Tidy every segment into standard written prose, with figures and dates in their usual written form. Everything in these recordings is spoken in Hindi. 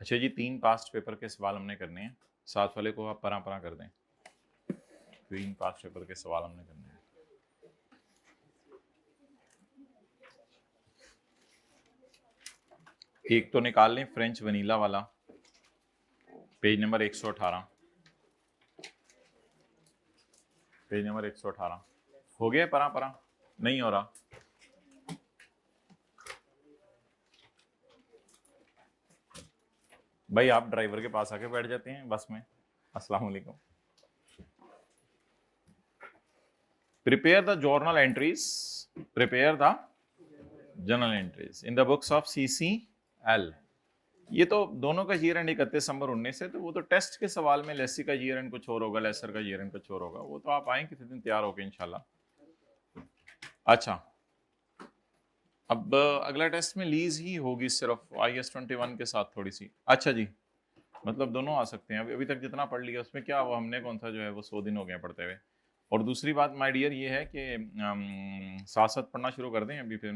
अच्छा जी, 3 पास्ट पेपर के सवाल हमने करने हैं। साथ वाले को आप परा परा कर दें। 3 पास्ट पेपर के सवाल हमने करने हैं। एक तो निकाल लें फ्रेंच वनीला वाला, पेज नंबर 118। पेज नंबर 118 हो गया परा परा? नहीं हो रहा? भाई आप ड्राइवर के पास आके बैठ जाते हैं बस में। अस्सलाम वालेकुम। Prepare the journal entries, prepare the journal entries in the books of CCL। ये तो दोनों का ईयर एंड 31 दिसंबर 19 है, तो वो तो टेस्ट के सवाल में लेसी का ईयर एंड कुछ और होगा, लेसर का ईयर एंड कुछ और होगा। वो तो आप आए किसी दिन तैयार होके इंशाल्लाह। अच्छा, अब अगला टेस्ट में लीज ही होगी सिर्फ IS-21 के साथ थोड़ी सी। अच्छा जी, मतलब दोनों आ सकते हैं। अभी तक जितना पढ़ लिया उसमें क्या, वो हमने कौन सा जो है वो 100 दिन हो गए पढ़ते हुए। और दूसरी बात माय डियर ये है कि साथ साथ पढ़ना शुरू कर दें, अभी फिर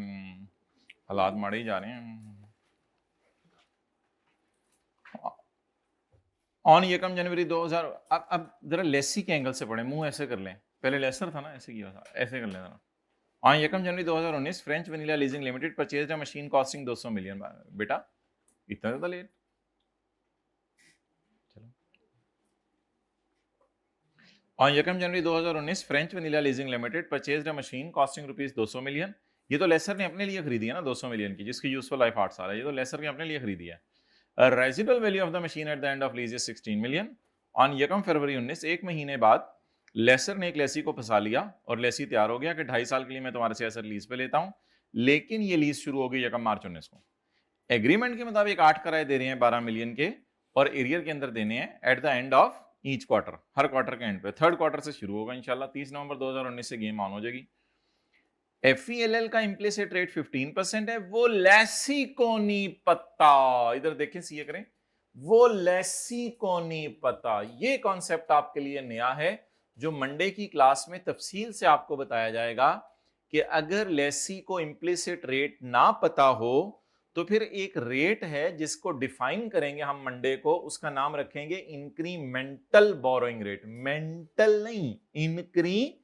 हालात मारे ही जा रहे हैं। ऑन यकम जनवरी 2000, अब जरा लेसी के एंगल से पढ़े, मुंह ऐसे कर लें। पहले लेसर था ना, ऐसे किया था, ऐसे कर लें जरा। ऑन यकम January 2019 French Vanilla Leasing Limited purchased a machine costing 200 million. बेटा इतना ज़्यादा लेट? चलो, ऑन यकम January 2019 French Vanilla Leasing Limited purchased a machine costing rupees 200 million. ये तो लेसर ने अपने लिए खरीदी है ना 200 मिलियन की, जिसकी यूजफुल लाइफ 8 साल है। ये तो लेसर ने अपने लिए खरीदी है। Residual value of the machine eight the end of lease is 16 million. On यकम फरवरी 19, एक महीने बाद लेसर ने एक लेसी को फंसा लिया और लेसी तैयार हो गया कि 2.5 साल के लिए मैं तुम्हारे से असर लीज पे लेता हूं। लेकिन ये लीज शुरू हो गई यकम मार्च 19 को। एग्रीमेंट के मुताबिक 8 किराए दे रहे हैं 12 मिलियन के, और एरियर के अंदर देने हैं eight the end of each quarter, her quarter के एंड पे। थर्ड क्वार्टर से शुरू होगा इंशाल्लाह, 30 नवंबर 2019 से गेम ऑन हो जाएगी। FELL का इम्प्लिसिट रेट 15% है, वो लेसी को नहीं पता। इधर देखें, सीए करें, वो लेसी को नहीं पता। ये कॉन्सेप्ट आपके लिए नया है, जो मंडे की क्लास में तफसील से आपको बताया जाएगा कि अगर लेसी को इम्प्लिसिट रेट ना पता हो तो फिर एक रेट है जिसको डिफाइन करेंगे हम मंडे को, उसका नाम रखेंगे इंक्रीमेंटल बोरोइंग रेट। मेंटल नहीं, इंक्री।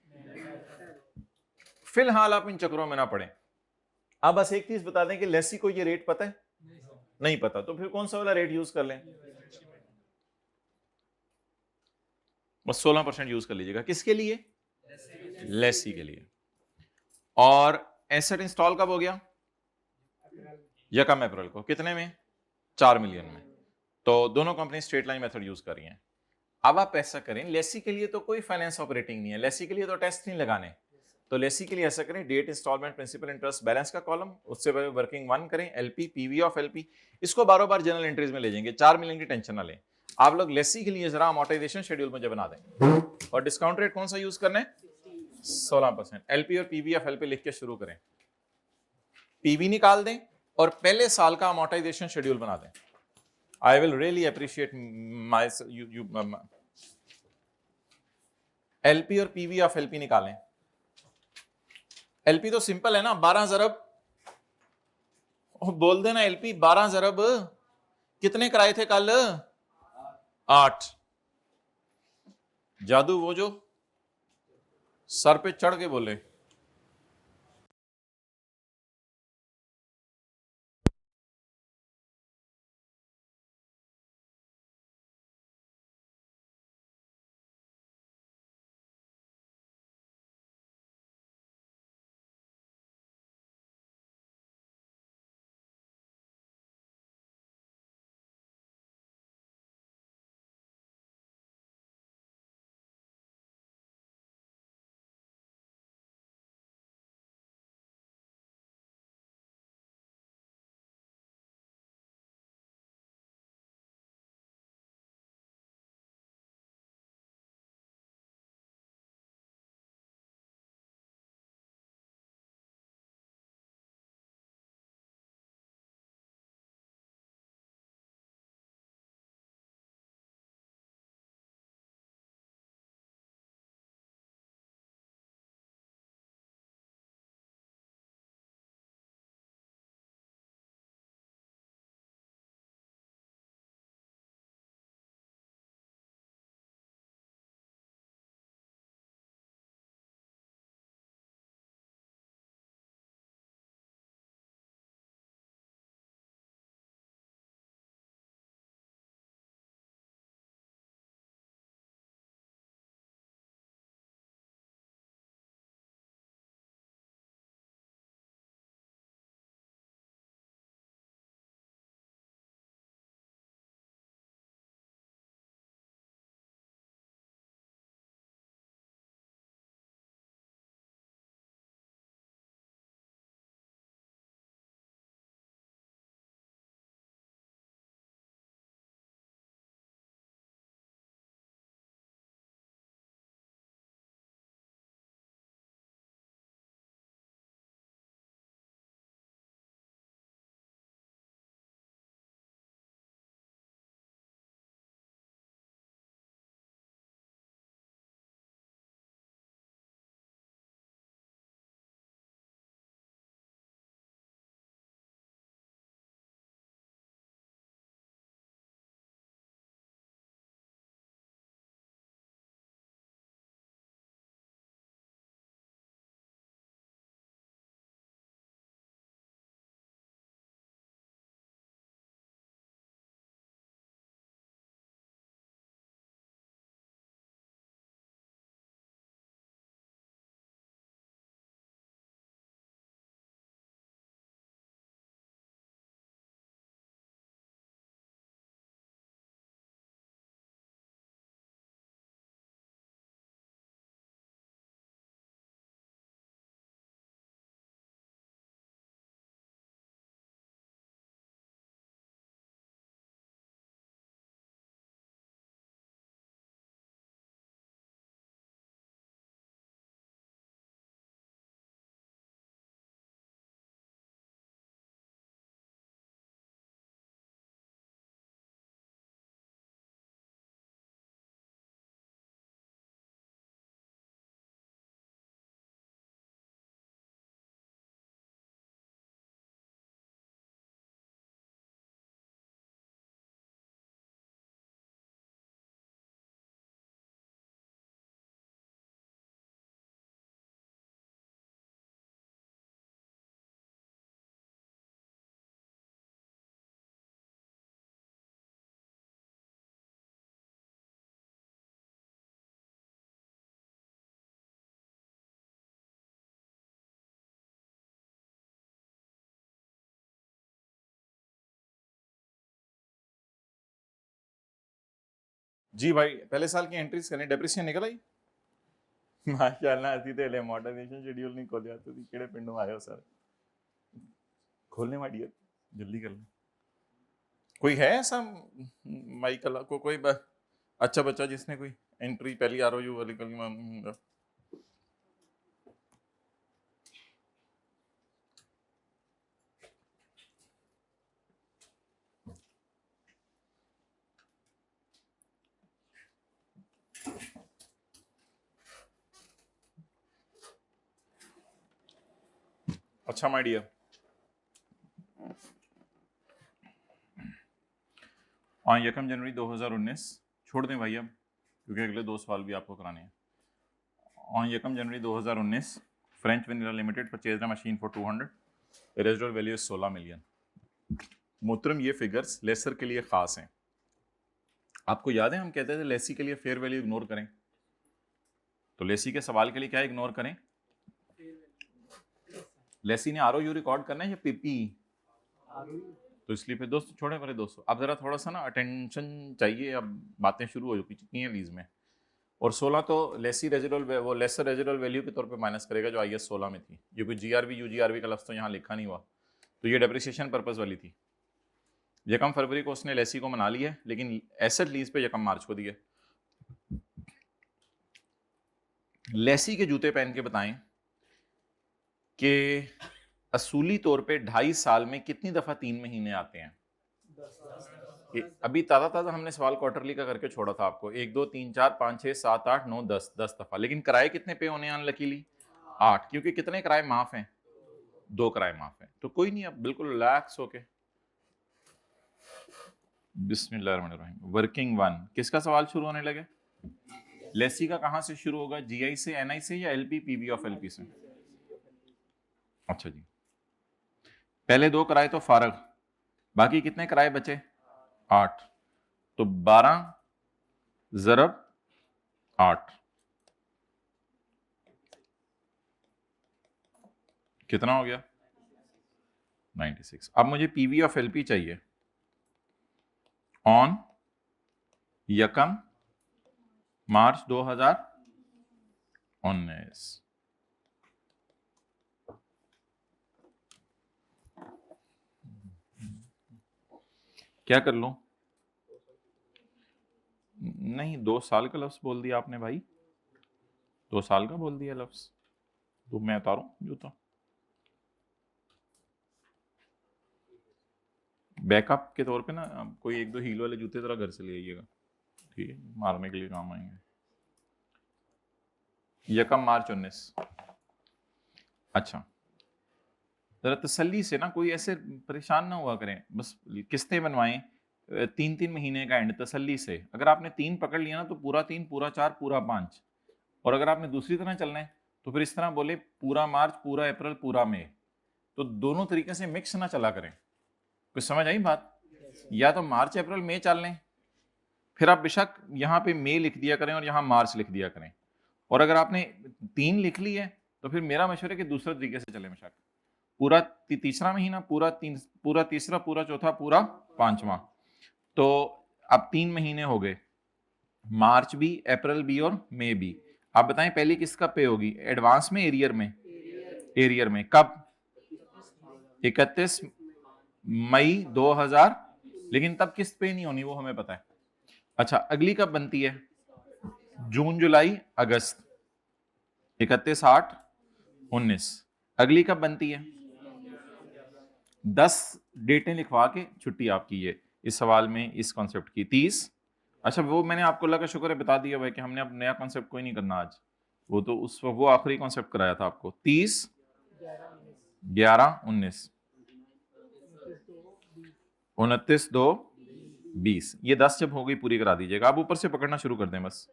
फिलहाल आप इन चक्रों में ना पड़े। अब बस एक चीज बता दें कि लेसी को ये रेट पता है? नहीं पता, तो फिर कौन सा वाला रेट यूज कर लें? बस 16% यूज कर लीजिएगा। किसके लिए? लेसी के लिए। और एसेट इंस्टॉल कब हो गया? यकम अप्रैल को। कितने में? 4 मिलियन में। तो दोनों company straight line method use कर रही हैं। अब आप ऐसा करें, लेसी के लिए तो कोई फाइनेंस ऑपरेटिंग नहीं है, लेसी के लिए तो टेस्ट नहीं लगाने। तो लेसी के लिए ऐसा करें, date, installment, principal, interest, balance का कॉलम, उससे वर्किंग 1 करें, LP, PV ऑफ LP। इसको बारों बार जनरल एंट्रीज में ले जाएंगे। 4 मिलियन की टेंशन ना लें। आप लोग लेसी के लिए जरा अमोर्टाइजेशन शेड्यूल मुझे बना दें, और डिस्काउंट रेट कौन सा यूज करना है? 16%। LP और PV ऑफ LP लिख के शुरू करें, PV निकाल दें और पहले साल का अमोर्टाइजेशन शेड्यूल बना दें। I will really appreciate my you. LP और PV ऑफ LP निकालें। LP तो सिंपल है ना, 12 ज़रब, बोल देना LP 12 ज़रब कितने कराए थे कल? 8। जादू वो जो सर पे चढ़ के बोले। जी भाई पहले साल की एंट्रीज करें, डेप्रिसिएशन निकल आई माशाल्लाह असी ते ले मॉडर्नाइजेशन शेड्यूल नहीं खोलिया तो केड़े पिंडों आए हो सर खोलने माय डियर जल्दी कर ले कोई है ऐसा माइकल को कोई अच्छा बच्चा जिसने कोई एंट्री पहली आरओयू वाली कल अच्छा माय डियर हाँ यकम जनवरी 2019 छोड़ दें भाई अब क्योंकि अगले 2 सवाल भी आपको कराने हैं ऑन यकम January 2019 French vanilla limited purchase a machine for 200 residual value 16 million मोहतरम ये फिगर्स लेसर के लिए खास हैं आपको याद है हम कहते थे लेसी के लिए फेयर वैल्यू इग्नोर करें तो लेसी के सवाल के लिए क्या इग्नोर करें लेसी ने आरओयू रिकॉर्ड करना है या पीपी तो इसलिए फिर दोस्तों छोड़े मेरे दोस्तों अब जरा थोड़ा सा ना अटेंशन चाहिए अब बातें शुरू हो चुकी हैं लीज में और 16 तो लेसी रेजिडुअल वो लेसर रेजिडुअल वैल्यू के तौर पे माइनस करेगा जो आईएस 16 में थी ये कोई जीआरबी यूजीआरबी का लफ्ज तो यहाँ लिखा नहीं हुआ तो ये डेप्रिसिएशन पर्पस वाली थी यकम फरवरी को उसने लेसी को मना लिया लेकिन एसेट लीज पे यकम मार्च को दिया लेसी के जूते पहन के बताएं कि असूली तौर पे 2.5 साल में कितनी दफा 3 महीने आते हैं अभी ताजा हमने सवाल क्वार्टरली का करके छोड़ा था आपको 1 2 3 4 5 6 7 8 9 10 दफा लेकिन किराए कितने पे होने अनलकीली 8 क्योंकि कितने किराए माफ हैं 2 किराए माफ हैं तो कोई नहीं अब बिल्कुल रिलैक्स होके बिस्मिल्लाहिर्रहमानिर्रहीम वर्किंग 1 किसका सवाल शुरू होने लगे लेसी का कहां से शुरू होगा जीआई से एनआई से या एलपी पीबी ऑफ एलपी से अच्छा जी पहले 2 किराए तो फारग बाकी कितने किराए बचे 8 तो 12 ज़रब 8 कितना हो गया 96 अब मुझे पीवी ऑफ एलपी चाहिए ऑन यकम मार्च 2019 क्या कर लूं नहीं 2 साल का लफ्ज बोल दिया आपने भाई 2 साल का बोल दिया लफ्ज तो मैं उतारूं जूता बैकअप के तौर पे ना कोई 1 2 हील वाले जूते जरा घर से ले आइएगा ठीक है मारने के लिए काम आएंगे यकम मार्च 19 अच्छा जरा तसल्ली से ना कोई ऐसे परेशान ना हुआ करें बस किस्तें बनवाएं 3 महीने का एंड तसल्ली से अगर आपने 3 पकड़ लिया ना तो पूरा 3 पूरा 4 पूरा 5 और अगर आपने दूसरी तरह चलना है तो फिर इस तरह बोले पूरा मार्च पूरा अप्रैल पूरा मई तो दोनों तरीके से मिक्स ना चला करें कुछ समझ आई बात या तो मार्च अप्रैल मई चल लें फिर आप बेशक यहाँ पे मई लिख दिया करें और यहाँ मार्च लिख दिया करें और अगर आपने 3 लिख ली है तो फिर मेरा मशवरा है कि दूसरे तरीके से चले बेशक पूरा तीसरा महीना पूरा तीसरा पूरा चौथा पूरा 5वां तो अब 3 महीने हो गए मार्च भी अप्रैल भी और मई भी आप बताएं पहली किसका पे होगी एडवांस में एरियर में कब 31 मई 2000 लेकिन तब किस्त पे नहीं होनी वो हमें पता है अच्छा अगली कब बनती है जून जुलाई अगस्त 31 8 19 अगली कब बनती है 10 डेटें लिखवा के छुट्टी आपकी है इस सवाल में इस कॉन्सेप्ट की 30 अच्छा वो मैंने आपको अल्लाह का शुक्र है बता दिया भाई कि हमने अब नया कॉन्सेप्ट कोई नहीं करना आज वो तो उस वक्त वो आखिरी कॉन्सेप्ट कराया था आपको 30 11 19 29 2 20 ये 10 जब हो गई पूरी करा दीजिएगा आप ऊपर से पकड़ना शुरू कर दें बस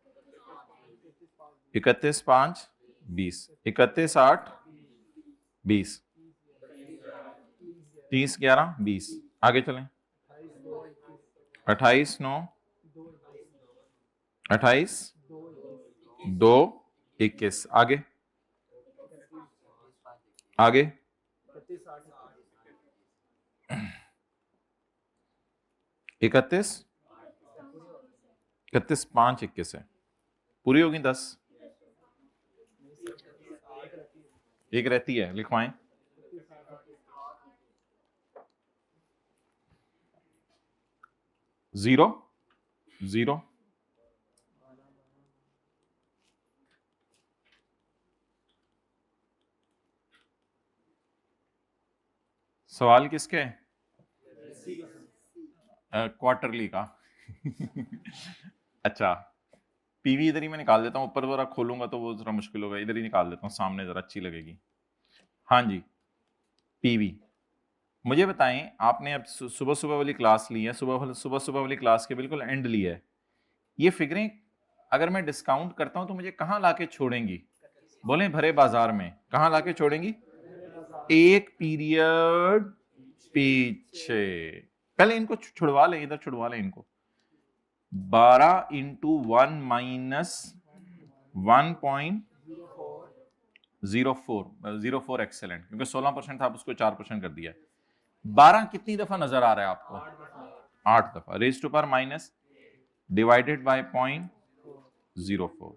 31 5 20 31 8 20 30 11 20 आगे चलें 28 9 28 2 21 आगे आगे 31 31 5 21 है, पूरी होगी 10, एक रहती है, लिखवाएं। जीरो जीरो सवाल किसके है? क्वार्टरली का। अच्छा, पीवी इधर ही मैं निकाल देता हूँ, ऊपर जरा खोलूंगा तो वो जरा मुश्किल होगा, इधर ही निकाल देता हूँ, सामने जरा अच्छी लगेगी। हाँ जी, पीवी। मुझे बताएं, आपने अब सुबह सुबह वाली क्लास ली है, सुबह सुबह सुबह वाली क्लास के बिल्कुल एंड ली है, ये फिगरें अगर मैं डिस्काउंट करता हूं तो मुझे कहां लाके छोड़ेंगी? बोले भरे बाजार में। कहां लाके छोड़ेंगी? एक पीरियड पीछे। पहले इनको छुड़वा लें, इधर छुड़वा लें इनको। 12 इंटू 1 माइनस 1.04 एक्सेलेंट, क्योंकि 16% था, आप उसको 4% कर दिया। 12 कितनी दफा नजर आ रहा है आपको? 8 दफा। Raise to power minus divided by 0.04।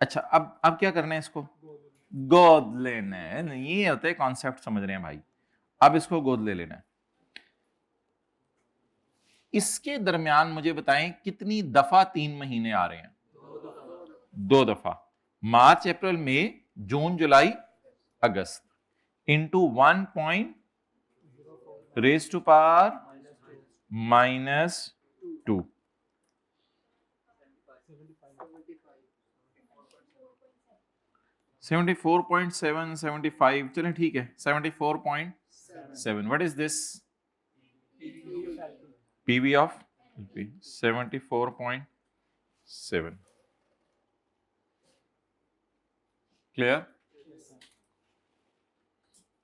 अच्छा, अब क्या करना है? इसको गोद लेना है। ये होते हैं कॉन्सेप्ट, समझ रहे हैं भाई? अब इसको गोद ले लेना है। इसके दरमियान मुझे बताएं कितनी दफा 3 महीने आ रहे हैं? 2 दफा। मार्च अप्रैल मई जून जुलाई अगस्त इंटू 1 रेज टू पावर -2। 74.7 75, चलें ठीक है, 74.7। What is this? PV of 74.7। Clear?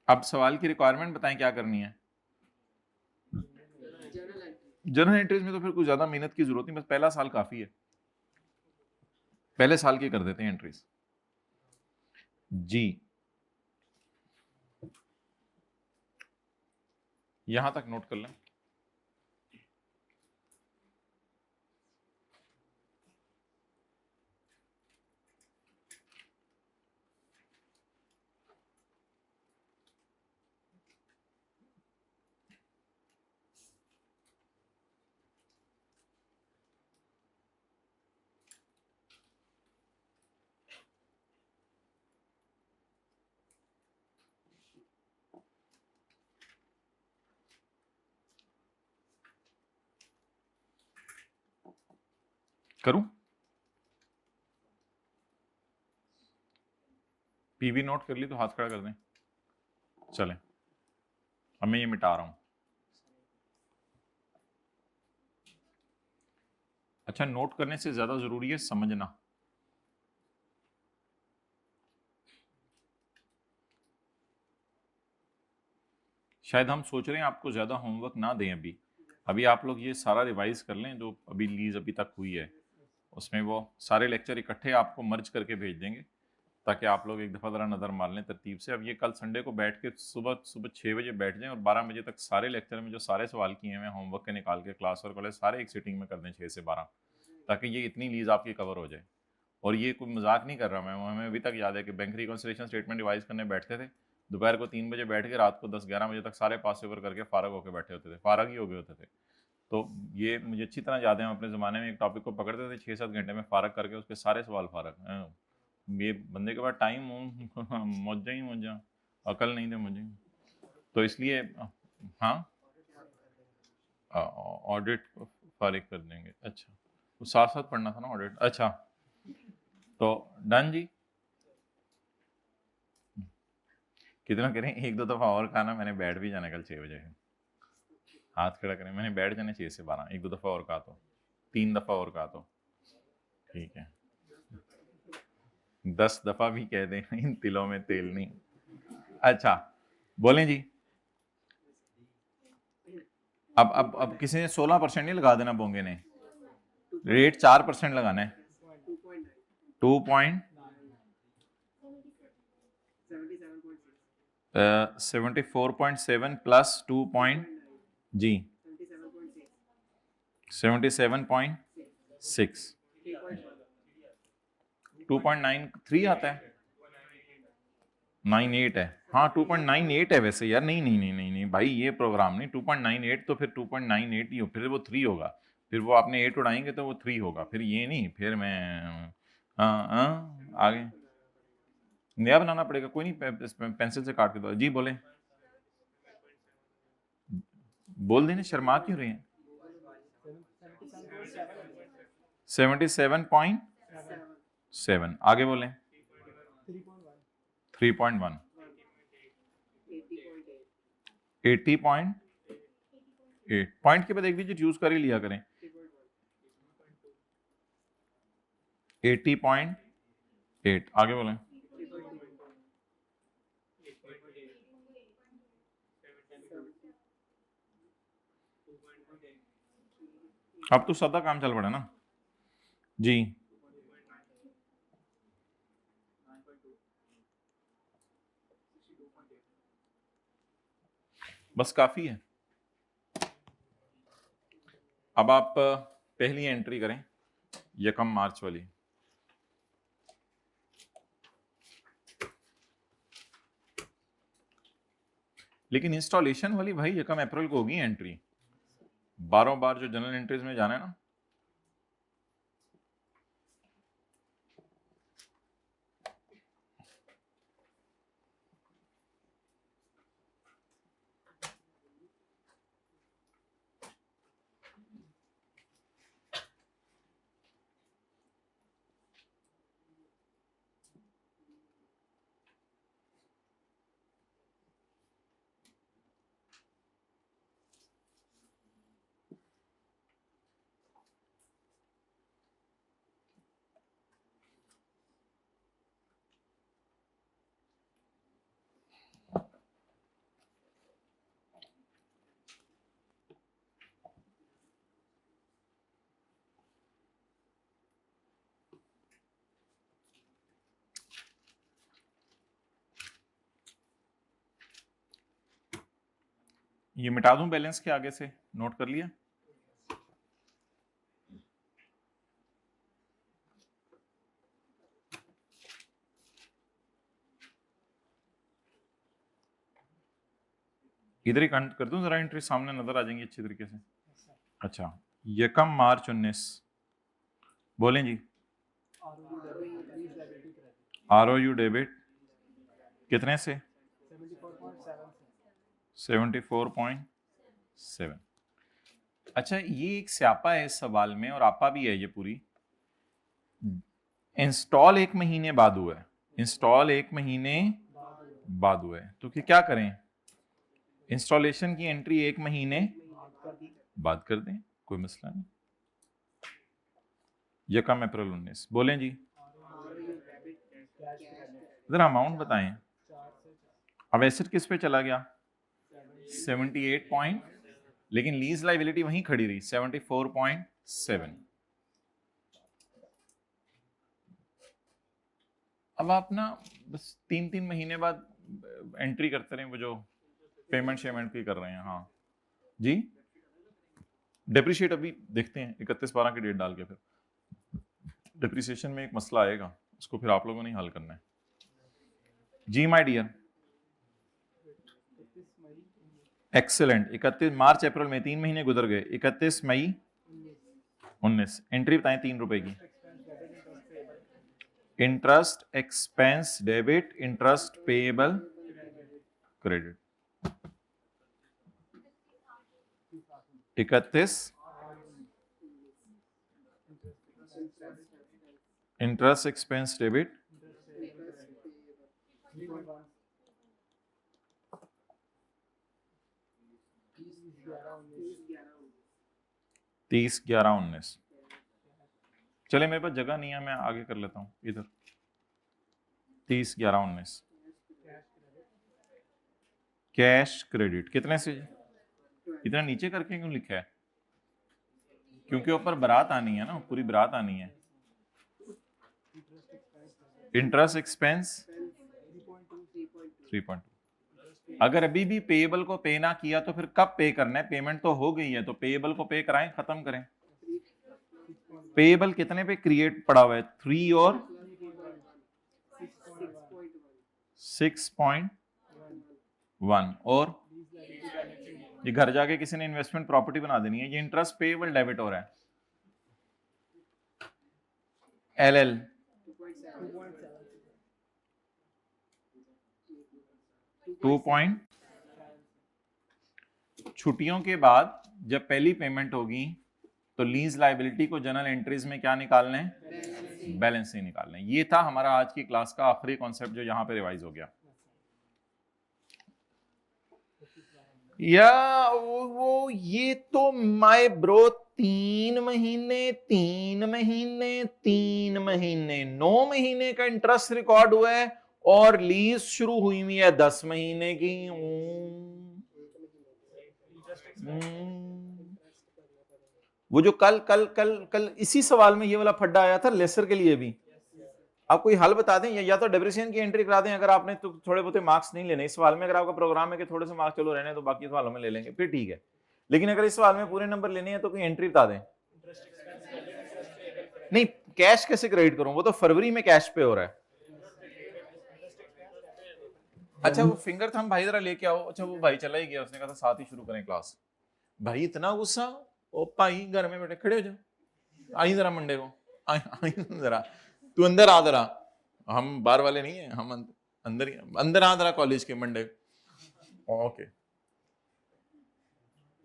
अब सवाल की रिक्वायरमेंट बताएं क्या करनी है। जर्नल एंट्रीज में तो फिर कुछ ज्यादा मेहनत की जरूरत नहीं, बस पहला साल काफी है, पहले साल की कर देते हैं एंट्रीज जी। यहां तक नोट कर लें। करूं? पीवी नोट कर ली तो हाथ खड़ा कर दें। चलें, अब मैं ये मिटा रहा हूं। अच्छा, नोट करने से ज्यादा जरूरी है समझना। शायद हम सोच रहे हैं आपको ज्यादा होमवर्क ना दें अभी। अभी आप लोग ये सारा रिवाइज कर लें जो अभी लीज अभी तक हुई है, उसमें वो सारे लेक्चर इकट्ठे आपको मर्ज करके भेज देंगे, ताकि आप लोग एक दफ़ा ज़रा नज़र मार लें तरतीब से। अब ये कल संडे को बैठ के सुबह सुबह 6 बजे बैठ जाएं और 12 बजे तक सारे लेक्चर में जो सारे सवाल किए हुए हैं होमवर्क के निकाल के क्लास और कॉलेज सारे एक सीटिंग में कर दें 6 से 12, ताकि ये इतनी लीज आपकी कवर हो जाए। और ये कोई मजाक नहीं कर रहा मैं, हमें अभी तक याद है कि बैंक रिकॉन्सिलेशन स्टेटमेंट रिवाइज करने बैठते थे, दोपहर को 3 बजे बैठ के रात को 10-11 बजे तक सारे पास ओवर करके फारग होकर बैठे होते थे, फारग ही हो गए होते थे। तो ये मुझे अच्छी तरह याद है, हम अपने ज़माने में एक टॉपिक को पकड़ते थे 6-7 घंटे में फारग करके उसके सारे सवाल फारग। ये बंदे के पास टाइम हो मौजा ही मौजा, अकल नहीं थे मुझे, तो इसलिए हाँ ऑडिट फारिग कर देंगे। अच्छा, तो साथ साथ पढ़ना था ना ऑडिट। अच्छा, तो डन जी। कितना करें? 1-2 दफ़ा और खाना, मैंने बैठ भी जाना कल 6 बजे। हाथ खड़ा करें, मैंने बैठ जाना 6 से 12, 1-2 दफ़ा और कहा तो 3 दफ़ा और कहा तो ठीक है, 10 दफ़ा भी कह दें इन तिलों में तेल नहीं। अच्छा, बोलें जी। अब किसी ने 16% नहीं लगा देना, बोंगे ने रेट 4% लगाना है। 74.7 प्लस 2 जी 77.6, 2.93 आता है, 98 है, हाँ 2.98 है वैसे यार, नहीं नहीं नहीं नहीं नहीं भाई, ये प्रोग्राम नहीं, 2.98 तो फिर 2.98 ही हो, फिर वो 3 होगा, फिर वो आपने 8 उड़ाएंगे तो वो 3 होगा, फिर ये नहीं, फिर मैं आगे नया बनाना पड़ेगा, कोई नहीं, पेंसिल से काट के दो जी। बोले, बोल देने, शर्मा क्यों रहे हैं? 77.7, आगे बोले 3.1, 80.8, पॉइंट के बाद एक डिजिट यूज कर ही लिया करें, 80.8, आगे बोले अब तो सादा काम चल पड़ा ना जी। बस काफी है। अब आप पहली एंट्री करें, यकम मार्च वाली, लेकिन इंस्टॉलेशन वाली भाई यकम अप्रैल को होगी एंट्री, 12 बार जो जनरल एंट्रीज में जाना है ना। ये मिटा दूं बैलेंस के आगे से, नोट कर लिया? इधर ही कंट कर दूं, जरा एंट्री सामने नजर आ जाएंगी अच्छी तरीके से। अच्छा, यकम मार्च 19, बोलें जी। ROU डेबिट कितने से? 74.7। अच्छा, ये एक स्यापा है इस सवाल में और आपा भी है ये पूरी। इंस्टॉल 1 महीने बाद हुआ है, इंस्टॉल 1 महीने बाद हुआ है, तो क्या करें? इंस्टॉलेशन की एंट्री 1 महीने बाद कर दें, कोई मसला नहीं। यकम अप्रैल 19, बोलें जी। जरा अमाउंट बताएं। अब एसेट किस पे चला गया? 78 पॉइंट, लेकिन लीज लाइबिलिटी वहीं खड़ी रही 74.7। अब आप ना बस 3-3 महीने बाद एंट्री करते रहे, वो जो पेमेंट शेमेंट की कर रहे हैं। हाँ जी, डेप्रिशिएट अभी देखते हैं 31/12 की डेट डाल के, फिर डेप्रिसिएशन में एक मसला आएगा, उसको फिर आप लोगों ने हल करना है जी माय डियर। एक्सेलेंट। 31 मार्च अप्रैल में 3 महीने गुजर गए, 31 मई 19, एंट्री बताएं 3 रुपए की। Interest expense debit, interest payable credit. 31 interest expense debit, 30/11/19। चले, मेरे पास जगह नहीं है, मैं आगे कर लेता हूँ इधर। 30/11/19 कैश क्रेडिट कितने से? इतना नीचे करके क्यों लिखा है? क्योंकि ऊपर बारात आनी है ना, पूरी बारात आनी है। Interest expense 3.2। अगर अभी भी पेएबल को पे ना किया तो फिर कब पे करना है? पेमेंट तो हो गई है, तो पेएबल को पे कराएं, खत्म करें। पेएबल कितने पे क्रिएट पड़ा हुआ है? 3 और 6.1 और ये घर जाके किसी ने इन्वेस्टमेंट प्रॉपर्टी बना देनी है। ये इंटरेस्ट पेएबल डेबिट हो रहा है। एलएल 2. छुट्टियों के बाद जब पहली पेमेंट होगी तो लीज लायबिलिटी को जनरल एंट्रीज में क्या निकालना है? बैलेंस ही निकालना है। ये था हमारा आज की क्लास का आखिरी कॉन्सेप्ट जो यहां पे रिवाइज हो गया। या वो ये तो माय ब्रो 3 महीने 9 महीने का इंटरेस्ट रिकॉर्ड हुआ है और लीज शुरू हुई हुई है 10 महीने की। वो जो कल इसी सवाल में ये वाला फड्डा आया था लेसर के लिए भी। आप कोई हल बता दें या तो डेप्रिसिएशन की एंट्री करा दें अगर आपने तो थोड़े बहुत मार्क्स नहीं लेने इस सवाल में। अगर आपका प्रोग्राम है कि थोड़े से मार्क्स चलो रहने तो बाकी सवालों में ले लेंगे फिर ठीक है, लेकिन अगर इस सवाल में पूरे नंबर लेने हैं तो कोई एंट्री बता दें। नहीं, कैश कैसे क्रेडिट करूं? वो तो फरवरी में कैश पे हो रहा है। अच्छा वो फिंगर थंब भाई जरा लेके आओ। अच्छा वो भाई चला ही गया, उसने कहा था साथ ही शुरू करें क्लास। भाई इतना गुस्सा? ओ भाई घर में बैठे खड़े हो जाओ, आई जरा मंडे को आई जरा, तू अंदर आ जरा। हम बाहर वाले नहीं है, हम अंदर आ जरा कॉलेज के मंडे। ओके,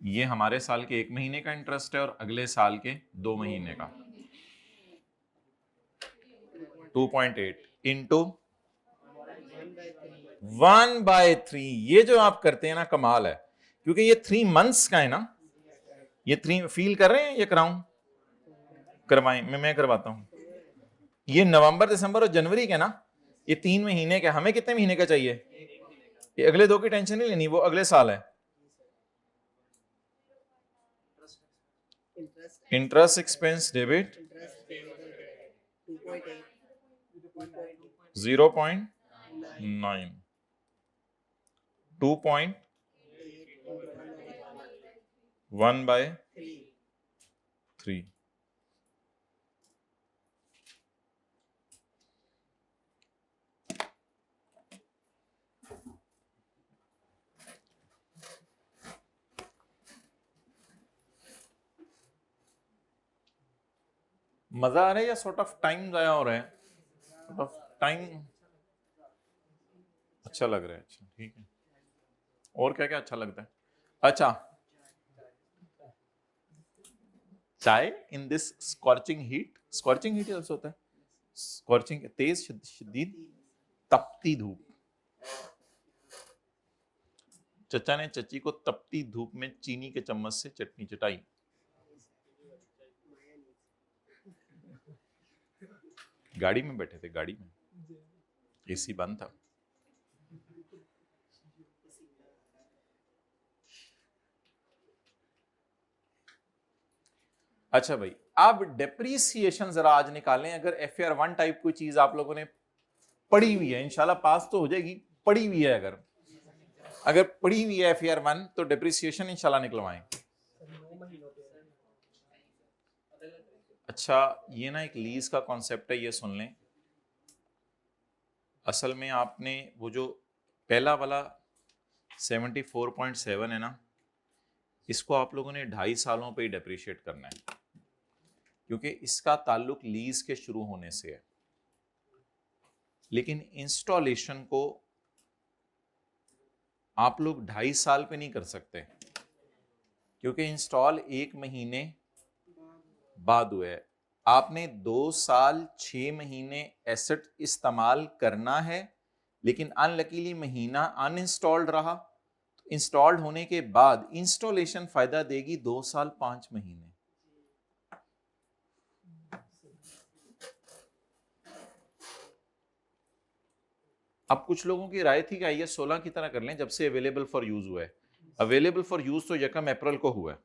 ये हमारे साल के 1 महीने का इंटरेस्ट है और अगले साल के 2 महीने का 2.8 इंटू 1/3। ये जो आप करते हैं ना कमाल है, क्योंकि ये 3 मंथ्स का है ना। ये 3 फील कर रहे हैं? ये कराऊं? करवाएं, मैं करवाता हूं। ये नवंबर दिसंबर और जनवरी के ना, ये 3 महीने के। हमें कितने महीने का चाहिए? ये अगले 2 की टेंशन नहीं लेनी, वो अगले साल है। Interest expense debit 0.9 2.1/3। मजा आ रहा है या सॉर्ट ऑफ टाइम जाया हो रहा है? सॉर्ट ऑफ टाइम अच्छा लग रहा है। अच्छा ठीक है, और क्या क्या अच्छा लगता है? अच्छा, चाय in this scorching heat. Scorching heat also होता है स्कॉर्चिंग, तेज शदीद तपती धूप। चचा ने चची को तपती धूप में चीनी के चम्मच से चटनी चटाई। गाड़ी में बैठे थे, गाड़ी में एसी बंद था। अच्छा भाई, अब डेप्रीसिएशन जरा आज निकालें। अगर FAR 1 टाइप कोई चीज आप लोगों ने पढ़ी हुई है, इंशाल्लाह पास तो हो जाएगी। पढ़ी हुई है, अगर पढ़ी हुई है FAR 1 तो डेप्रीसिएशन इंशाल्लाह निकलवाएं। अच्छा, ये ना एक लीज का कॉन्सेप्ट है, ये सुन लें। असल में आपने वो जो पहला वाला 74.7 है ना, इसको आप लोगों ने 2.5 सालों पे ही डेप्रिशिएट करना है, क्योंकि इसका ताल्लुक लीज के शुरू होने से है। लेकिन इंस्टॉलेशन को आप लोग 2.5 साल पे नहीं कर सकते, क्योंकि इंस्टॉल 1 महीने बाद हुआ है। आपने 2 साल 6 महीने एसेट इस्तेमाल करना है, लेकिन अनलकीली महीना अनइंस्टॉल्ड रहा। तो इंस्टॉल्ड होने के बाद इंस्टॉलेशन फायदा देगी 2 साल 5 महीने। अब कुछ लोगों की राय थी कि IAS 16 की तरह कर लें, जब से अवेलेबल फॉर यूज हुआ है। अवेलेबल फॉर यूज तो 1 अप्रैल को हुआ है,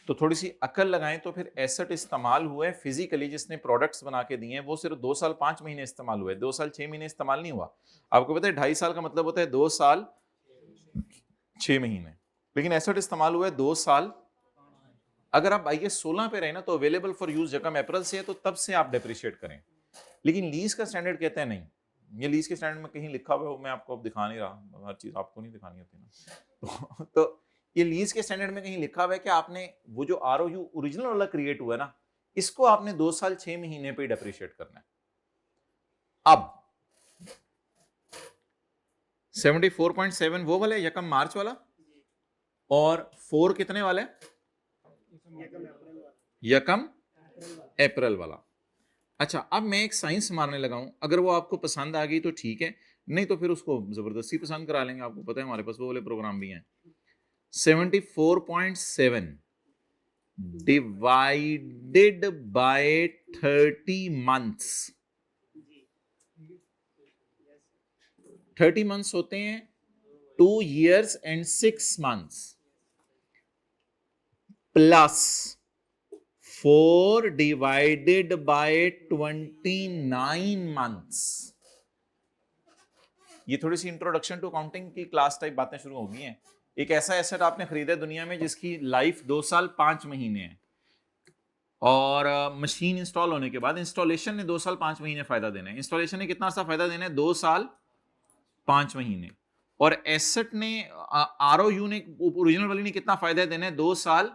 तो थोड़ी सी अकल लगाएं। तो फिर एसेट इस्तेमाल हुआ है फिजिकली, जिसने प्रोडक्ट्स बना के दिए हैं, वो सिर्फ 2 साल 5 महीने इस्तेमाल हुआ है, 2 साल 6 महीने इस्तेमाल नहीं हुआ। आपको पता है 2.5 साल का मतलब होता है 2 साल 6 महीने, लेकिन एसेट इस्तेमाल हुआ है 2 साल अगर आप IAS 16 पे रहे ना तो अवेलेबल फॉर यूज यकम अप्रैल से है, तो तब से आप डेप्रिशिएट करें। लेकिन लीज का स्टैंडर्ड कहते हैं नहीं, ये लीज के स्टैंडर्ड में कहीं लिखा हुआ है, मैं आपको अब दिखा नहीं रहा, हर चीज आपको नहीं दिखानी होती ना। तो ये लीज के स्टैंडर्ड में कहीं लिखा हुआ है कि आपने वो जो ROU ओरिजिनल वाला क्रिएट हुआ है ना, इसको आपने 2 साल 6 महीने पे डेप्रिशिएट करना है। अब 74.7 वो वाला यकम मार्च वाला, और 4 कितने वाला है? यकम अप्रैल वाला। अच्छा, अब मैं एक साइंस मारने लगा हूं, अगर वो आपको पसंद आ गई तो ठीक है, नहीं तो फिर उसको जबरदस्ती पसंद करा लेंगे। आपको पता है हमारे पास वो वाले प्रोग्राम भी हैं। 74.7 डिवाइडेड बाय 30 मंथ्स, 30 मंथ्स होते हैं 2 years and 6 months, plus 4 divided by 29 months। ये थोड़ी सी इंट्रोडक्शन टू अकाउंटिंग की क्लास टाइप बातें शुरू हो गई हैं। एक ऐसा एसेट आपने खरीदा है दुनिया में जिसकी लाइफ 2 साल 5 महीने है, और मशीन इंस्टॉल होने के बाद इंस्टॉलेशन ने 2 साल 5 महीने फायदा देना है। इंस्टॉलेशन ने कितना सा फायदा देना है? 2 साल 5 महीने। और एसेट ने ROU ने ओरिजिनल वाली ने कितना फायदा देना है? 2 साल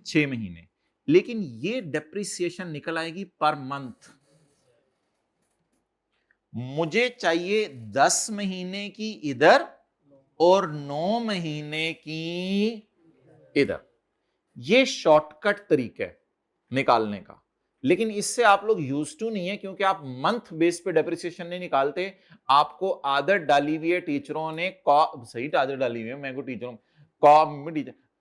6 महीने। लेकिन ये डेप्रिसिएशन निकल आएगी पर मंथ। मुझे चाहिए 10 महीने की इधर और 9 महीने की इधर। ये शॉर्टकट तरीका है निकालने का, लेकिन इससे आप लोग यूज टू नहीं है, क्योंकि आप मंथ बेस पे डेप्रिसिएशन नहीं निकालते। आपको आदत डाली हुई है टीचरों ने, सही आदत डाली हुई है मैं को टीचरों,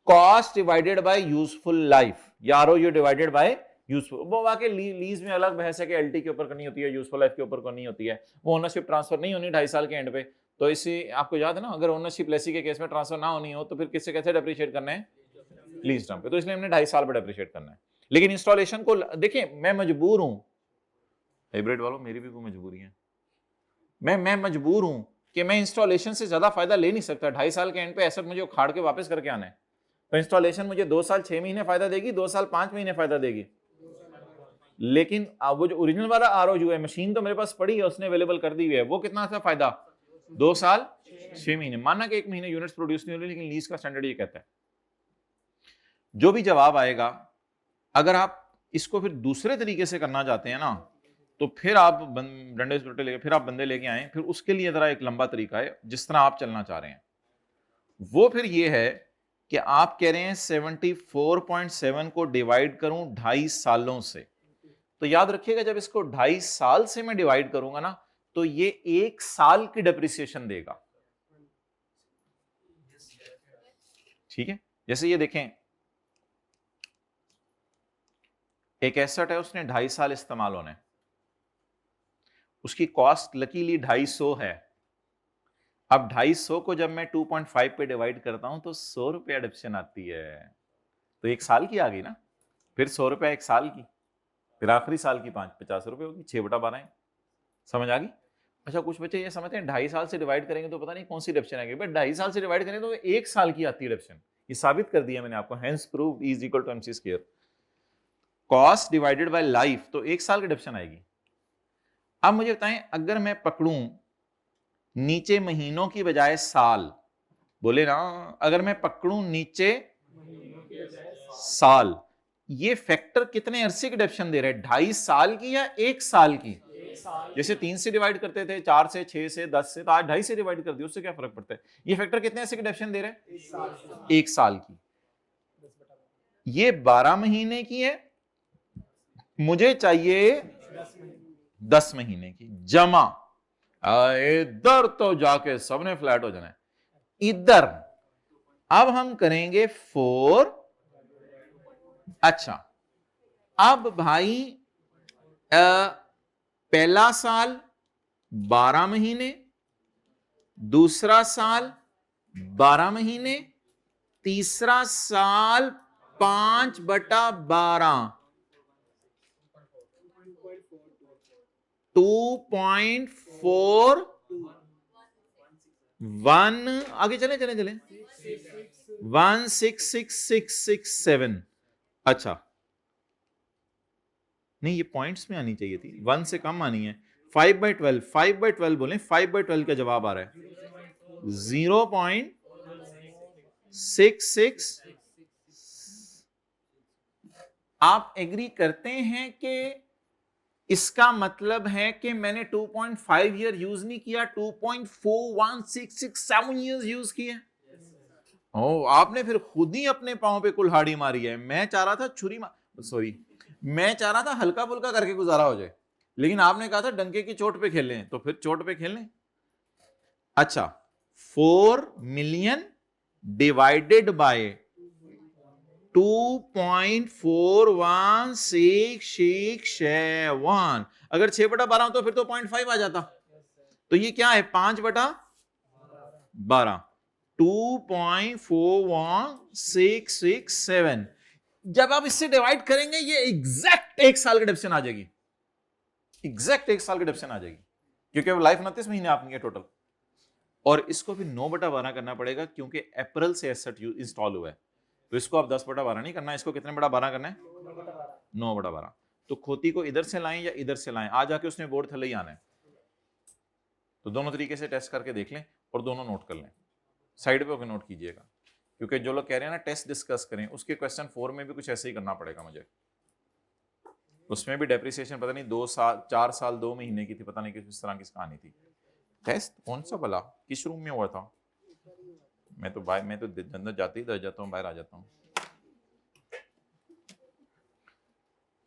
cost divided bye useful life, या ROU डिवाइडेड बाय यूजफुल। वो वाकई लीज में अलग बहस है कि LT के ऊपर करनी होती है, यूजफुल लाइफ के ऊपर करनी होती है। वो ओनरशिप ट्रांसफर नहीं होनी 2.5 साल के एंड पे, तो इसी आपको याद है ना, अगर ओनरशिप लेसी के केस में ट्रांसफर ना होनी हो तो फिर किससे कैसे डेप्रिशिएट करना है? लीज टर्म पे। तो इसलिए हमने 2.5 साल पे डेप्रिशिएट करना है। लेकिन इंस्टॉलेशन को देखिए, मैं मजबूर हूं, हाइब्रिड वालों मेरी भी कोई मजबूरी है, मैं मजबूर हूं कि मैं इंस्टॉलेशन से ज्यादा फायदा ले नहीं सकता। 2.5 साल के एंड पे एसेट मुझे उखाड़ के वापस करके आना है, तो इंस्टॉलेशन मुझे 2 साल 6 महीने फायदा देगी, 2 साल 5 महीने फायदा देगी। लेकिन वो जो ओरिजिनल वाला ROU है, मशीन तो मेरे पास पड़ी है, उसने अवेलेबल कर दी हुई है, वो कितना सा फायदा? 2 साल 6 महीने। माना कि 1 महीने यूनिट्स प्रोड्यूस नहीं हो रही, लेकिन लीज का स्टैंडर्ड ये कहता है। जो भी जवाब आएगा, अगर आप इसको फिर दूसरे तरीके से करना चाहते हैं ना, तो फिर आप डंडे से लेके फिर आप बंदे लेके आए, फिर उसके लिए जरा एक लंबा तरीका है जिस तरह आप चलना चाह रहे हैं। वो फिर ये है कि आप कह रहे हैं 74.7 को डिवाइड करूं 2.5 सालों से, तो याद रखिएगा जब इसको 2.5 साल से मैं डिवाइड करूंगा ना, तो ये 1 साल की डेप्रिसिएशन देगा। ठीक है, जैसे ये देखें, एक एसेट है, उसने 2.5 साल इस्तेमाल होने, उसकी कॉस्ट लकीली 250 है। अब 250 को जब मैं 2.5 पे डिवाइड करता हूं तो 100 रुपया डिडक्शन आती है, तो 1 साल की आ गई ना, फिर 100 रुपया 1 साल की, फिर आखिरी साल की 50 रुपये होगी, 6/12 है। समझ आ गई? अच्छा, कुछ बच्चे ये समझते हैं 2.5 साल से डिवाइड करेंगे तो पता नहीं कौन सी डिडक्शन आएगी। बट 2.5 साल से डिवाइड करेंगे तो 1 साल की आती है डिडक्शन। ये साबित कर दिया मैंने आपको, hence proved is equal to MC square. Cost divided by life, तो 1 साल की डिडक्शन आएगी। अब मुझे बताएं, अगर मैं पकड़ूं नीचे महीनों की बजाय साल, बोले ना, अगर मैं पकड़ूं नीचे साल, ये फैक्टर कितने अरसे की डिडक्शन दे रहा है? 2.5 साल की या 1 साल की? जैसे 3 से डिवाइड करते थे, 4 से, 6 से, 10 से, तो आज 2.5 से डिवाइड कर दिया, उससे क्या फर्क पड़ता है? ये फैक्टर कितने अरसे की डिडक्शन दे रहा है? 1 साल की। ये 12 महीने की है, मुझे चाहिए 10 महीने की जमा। इधर तो जाके सबने फ्लैट हो जाना है। इधर अब हम करेंगे 4। अच्छा, अब भाई पहला साल 12 महीने, दूसरा साल 12 महीने, तीसरा साल 5/12, 2.41, आगे चले चले चले, 1666667, अच्छा नहीं, ये पॉइंट्स में आनी चाहिए थी, 1 से कम आनी है। 5/12, 5/12 बोले, 5/12 का जवाब आ रहा है 0.66। आप एग्री करते हैं कि इसका मतलब है कि मैंने 2.5 ईयर यूज नहीं किया, 2.41667 ईयर्स यूज किए। ओ, आपने फिर खुद ही अपने पांव पे कुल्हाड़ी मारी है। मैं चाह रहा था सॉरी, मैं चाह रहा था हल्का फुल्का करके गुजारा हो जाए, लेकिन आपने कहा था डंके की चोट पे खेल लें, तो फिर चोट पे खेल लें। अच्छा, 4 मिलियन डिवाइडेड बाय 2.41667, अगर 6/12 तो फिर तो 0.5 आ जाता। तो ये क्या है, 5/12, 2.41667। जब आप इससे डिवाइड करेंगे ये एग्जैक्ट 1 साल की डिप्शन आ जाएगी, एग्जैक्ट 1 साल की डिप्शन आ जाएगी, क्योंकि अब लाइफ 29 महीने आपकी है टोटल। और इसको भी 9/12 करना पड़ेगा, क्योंकि अप्रैल से एसेट इंस्टॉल हुआ है, तो इसको आप 10/12 नहीं करना, इसको कितने बड़ा 12 करना है, 9/12। तो खोती को इधर से लाएं या इधर से लाएं, आ जाके उसने बोर्ड थले ही आना है। तो दोनों तरीके से टेस्ट करके देख लें और दोनों नोट कर लें, साइड पे होकर नोट कीजिएगा, क्योंकि जो लोग कह रहे हैं ना टेस्ट डिस्कस करें, उसके क्वेश्चन 4 में भी कुछ ऐसे ही करना पड़ेगा मुझे। उसमें भी डेप्रिसिएशन पता नहीं 2 साल 4 साल 2 महीने की थी, पता नहीं किस तरह की कहानी थी। टेस्ट कौन सा भला, किस रूम में हुआ था? मैं तो अंदर जाते ही रह जाता हूँ, बाहर आ जाता हूँ।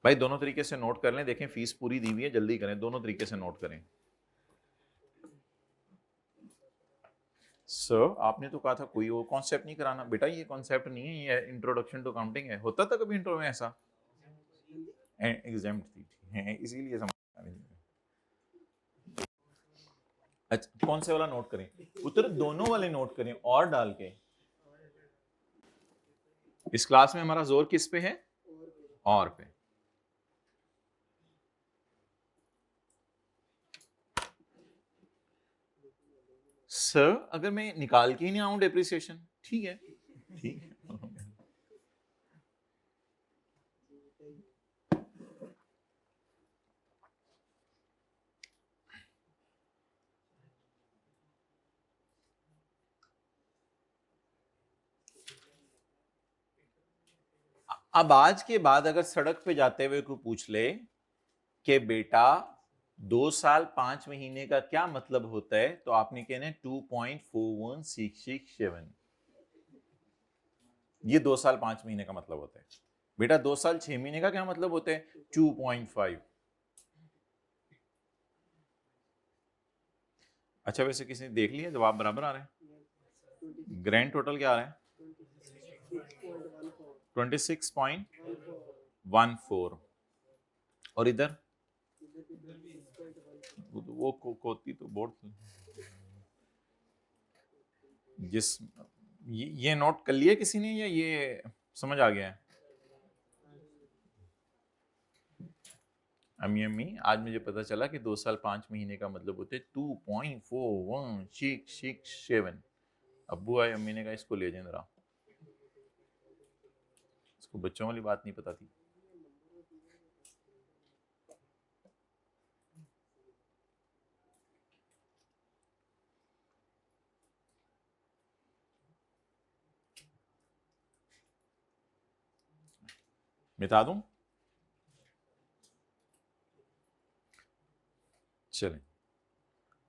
भाई दोनों तरीके से नोट कर लें, देखें फीस पूरी दी हुई है, जल्दी करें, दोनों तरीके से नोट करें। सर आपने तो कहा था कोई वो कॉन्सेप्ट नहीं कराना। बेटा ये कॉन्सेप्ट नहीं है, ये इंट्रोडक्शन टू अकाउंटिंग है। होता था कभी इंट्रो में ऐसा? एग्जाम थी इसीलिए समझ। अच्छा कौन से वाला नोट करें? उत्तर दोनों वाले नोट करें और डाल के। इस क्लास में हमारा जोर किस पे है? और पे। सर अगर मैं निकाल के ही नहीं आऊं डेप्रिसिएशन, ठीक है ठीक है। अब आज के बाद अगर सड़क पे जाते हुए कोई पूछ ले कि बेटा 2 साल 5 महीने का क्या मतलब होता है, तो आपने कहना 2.41667। ये 2 साल 5 महीने का मतलब होता है। बेटा 2 साल 6 महीने का क्या मतलब होता है? 2.5। अच्छा वैसे किसी ने देख लिया, जवाब बराबर आ रहा है। ग्रैंड टोटल क्या आ रहा है? 26.14। और इधर वो कोती तो बोर्ड जिस ये नोट कर लिया किसी ने या ये समझ आ गया है? अम्मी आज मुझे पता चला कि 2 साल 5 महीने का मतलब होते 2.41667। अब्बू आए, अम्मी ने कहा इसको ले जाए जरा, इसको बच्चों वाली बात नहीं पता थी। बता दूं? चलें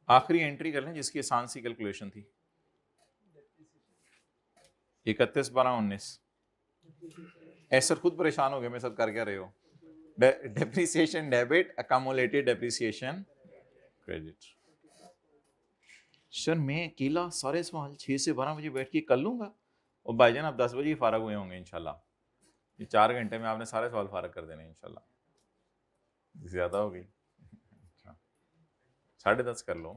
आखिरी एंट्री कर लें जिसकी आसान सी कैलकुलेशन थी। 31/12/19। ऐसा खुद परेशान हो गए मैं सब कर क्या रहे हो। Depreciation debit, accumulated depreciation credit. Sir मैं अकेला सारे सवाल 6 से 12 बजे बैठ के कर लूंगा, और भाईजान आप 10 बजे ही फारग हुए होंगे इंशाल्लाह। ये 4 घंटे में आपने सारे सवाल फारग कर देने इंशाल्लाह। ज्यादा हो गई? 10:30 कर लो।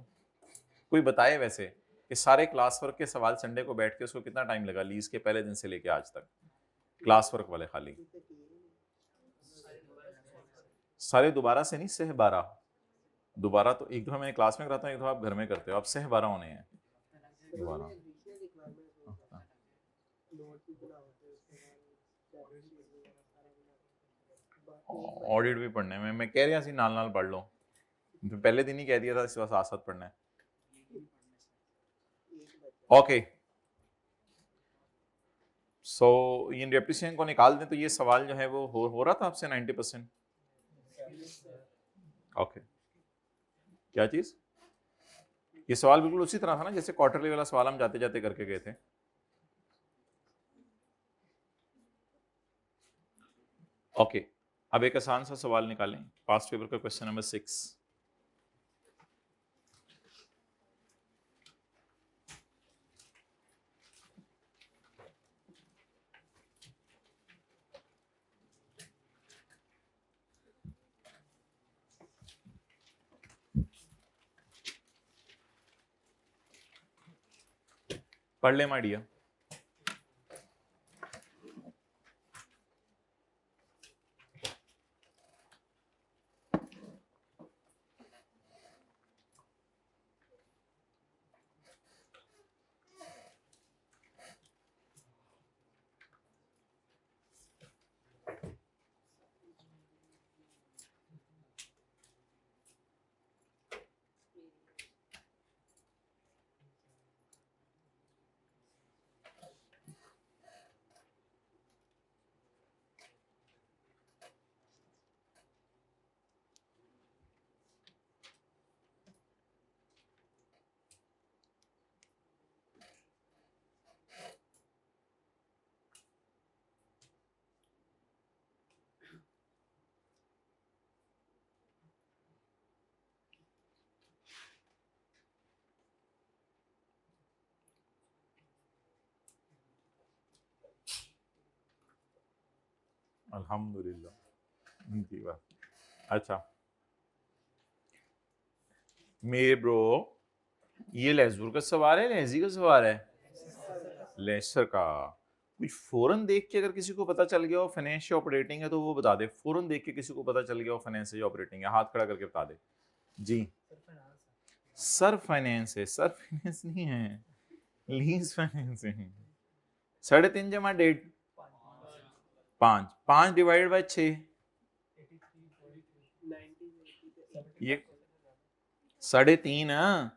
कोई बताए वैसे कि सारे क्लास वर्क के सवाल संडे को बैठ के उसको कितना टाइम लगा, लीज के पहले दिन से लेके आज तक, क्लास वर्क वाले खाली सारे दोबारा से नहीं, सह 12 दोबारा। तो एक दफा मैंने क्लास में कराता हूँ, एक दफा आप घर में करते हो, आप सह 12 होने हैं दोबारा। ऑडिट भी पढ़ने में मैं कह रहा सी नाल नाल पढ़ लो, पहले दिन ही कह दिया था इस साथ साथ पढ़ना है। ओके सो इन रेप्लिकेशन को निकाल दें तो ये सवाल जो है वो हो रहा था आपसे 90%। ओके क्या चीज, ये सवाल बिल्कुल उसी तरह था ना जैसे क्वार्टरली वाला सवाल हम जाते जाते करके गए थे। ओके अब एक आसान सा सवाल निकालें, पास्ट पेपर का क्वेश्चन नंबर 6। पढ़ ले माय डियर। अल्हम्दुलिल्लाह जी वाह। अच्छा मेरे ब्रो ये लेजूर का सवाल है लेजी का सवाल है? लेसर का। कुछ फौरन देख के अगर किसी को पता चल गया हो फाइनेंस या ऑपरेटिंग है तो वो बता दे, फौरन देख के किसी को पता चल गया हो फाइनेंस या ऑपरेटिंग है, हाथ खड़ा करके बता दे जी। सर फाइनेंस है, सर फाइनेंस नहीं है, लीज फाइनेंस है। 3.5 जमा 1.5 5 5 डिवाइडेड बाय 6 ये 3.5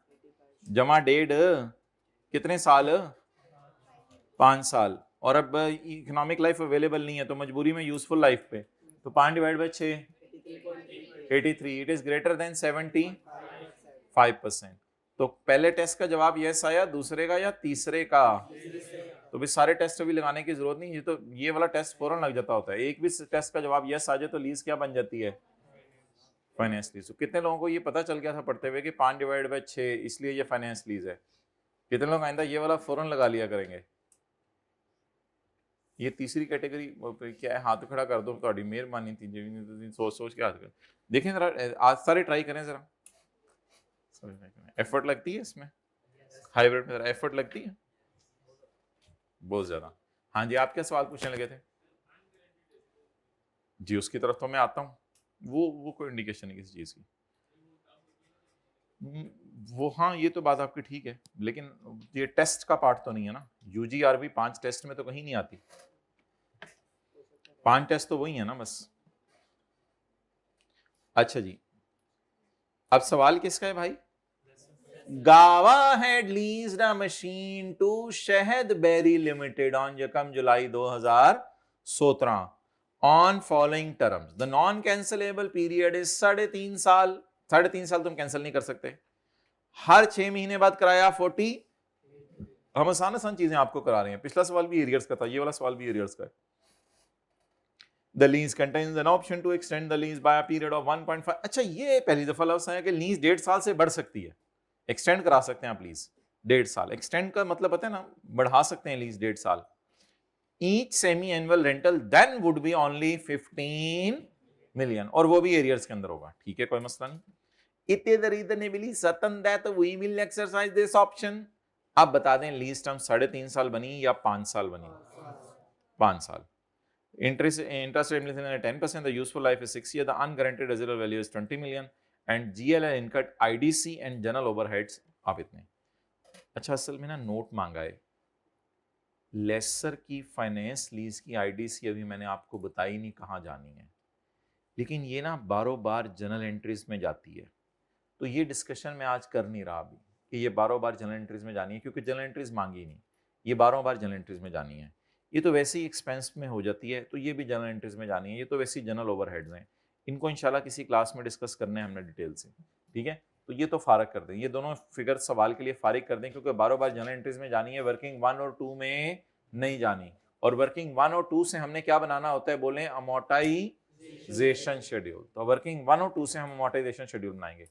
जमा 1.5 कितने साल? 5 साल। और अब इकोनॉमिक लाइफ अवेलेबल नहीं है तो मजबूरी में यूजफुल लाइफ पे, तो 5 divide by 6 83। It is greater than 75%। तो पहले टेस्ट का जवाब यस आया, दूसरे का या तीसरे का? तो भी सारे टेस्ट अभी लगाने की जरूरत नहीं, ये तो ये वाला टेस्ट फौरन लग जाता होता है। एक भी टेस्ट का जवाब यस आ जाए तो लीज क्या बन जाती है? Finance lease. तो कितने लोगों को ये पता चल गया था पढ़ते हुए कि 5 डिवाइड बाय 6 इसलिए ये फाइनेंस लीज है? कितने लोग आइंदा ये वाला फौरन लगा लिया करेंगे? ये तीसरी कैटेगरी क्या है? हाथ खड़ा कर दो, थोड़ी मेहरबानी थी जी, सोच सोच के हाथ कर देखें जरा, आज सारे ट्राई करें जरा, एफर्ट लगती है इसमें, हाइब्रिड में एफर्ट लगती है बहुत ज्यादा। हाँ जी आप क्या सवाल पूछने लगे थे जी? उसकी तरफ तो मैं आता हूँ, वो कोई इंडिकेशन नहीं किसी चीज की। वो हाँ ये तो बात आपकी ठीक है, लेकिन ये टेस्ट का पार्ट तो नहीं है ना। यूजीआरबी 5 टेस्ट में तो कहीं नहीं आती, 5 टेस्ट तो वही है ना बस। अच्छा जी अब सवाल किसका है भाई? Gava had leased a machine to Shahad Berry Limited on यकम July 2017 on following terms. The non cancelable period is 3.5 साल। 3.5 साल तुम कैंसिल नहीं कर सकते। हर 6 महीने बाद कराया 40। हम आसान आसान चीजें आपको करा रहे हैं, पिछला सवाल भी एरियर्स का था, ये वाला सवाल भी एरियर्स का है। The lease contains an option to extend the lease by a period of 1.5। अच्छा ये पहली दफा लफ्ज है कि लीज 1.5 साल से बढ़ सकती है, एक्सटेंड करा सकते हैं आप लीज 1.5 साल। एक्सटेंड का मतलब पता है ना, बढ़ा सकते हैं लीज 1.5 साल। Each semi annual rental then would be only 15 million, और वो भी एरियर्स के अंदर होगा, ठीक है कोई मसला नहीं। It is reasonably certain that we will exercise this option. अब बता दें लीज टर्म 3.5 साल बनी या 5 साल बनी? 5 साल। Interest rate is 10%. The useful life is 6 years. The unguaranteed residual value is 20 million. And GLL incurred IDC and general overheads आप इतने। अच्छा असल में ना नोट मांगा है, लेसर की फाइनेंस लीज की आईडीसी अभी मैंने आपको बताई नहीं कहाँ जानी है। लेकिन ये ना बारों बार जनरल एंट्रीज में जाती है, तो ये डिस्कशन मैं आज कर नहीं रहा अभी कि ये बारों बार जनरल एंट्रीज में जानी है, क्योंकि जनरल एंट्रीज मांगी नहीं, ये बारों बार जनरल एंट्रीज में जानी है। ये तो वैसे ही एक्सपेंस में हो जाती है, तो ये भी जनरल एंट्रीज में जानी है। ये तो वैसे ही जनरल ओवरहेड्स हैं, इनको इंशाल्लाह किसी क्लास में डिस्कस करने हैं हमने डिटेल से, ठीक है। तो ये तो फारग कर दें, ये दोनों फिगर सवाल के लिए फारिग कर दें, क्योंकि बारों बार जनरल एंट्रीज में जानी है, वर्किंग 1 और 2 में नहीं जानी। और वर्किंग 1 और 2 से हमने क्या बनाना होता है, बोलें अमोर्टाइजेशन शेड्यूल। तो वर्किंग 1 और 2 से हम अमोर्टाइजेशन शेड्यूल बनाएंगे।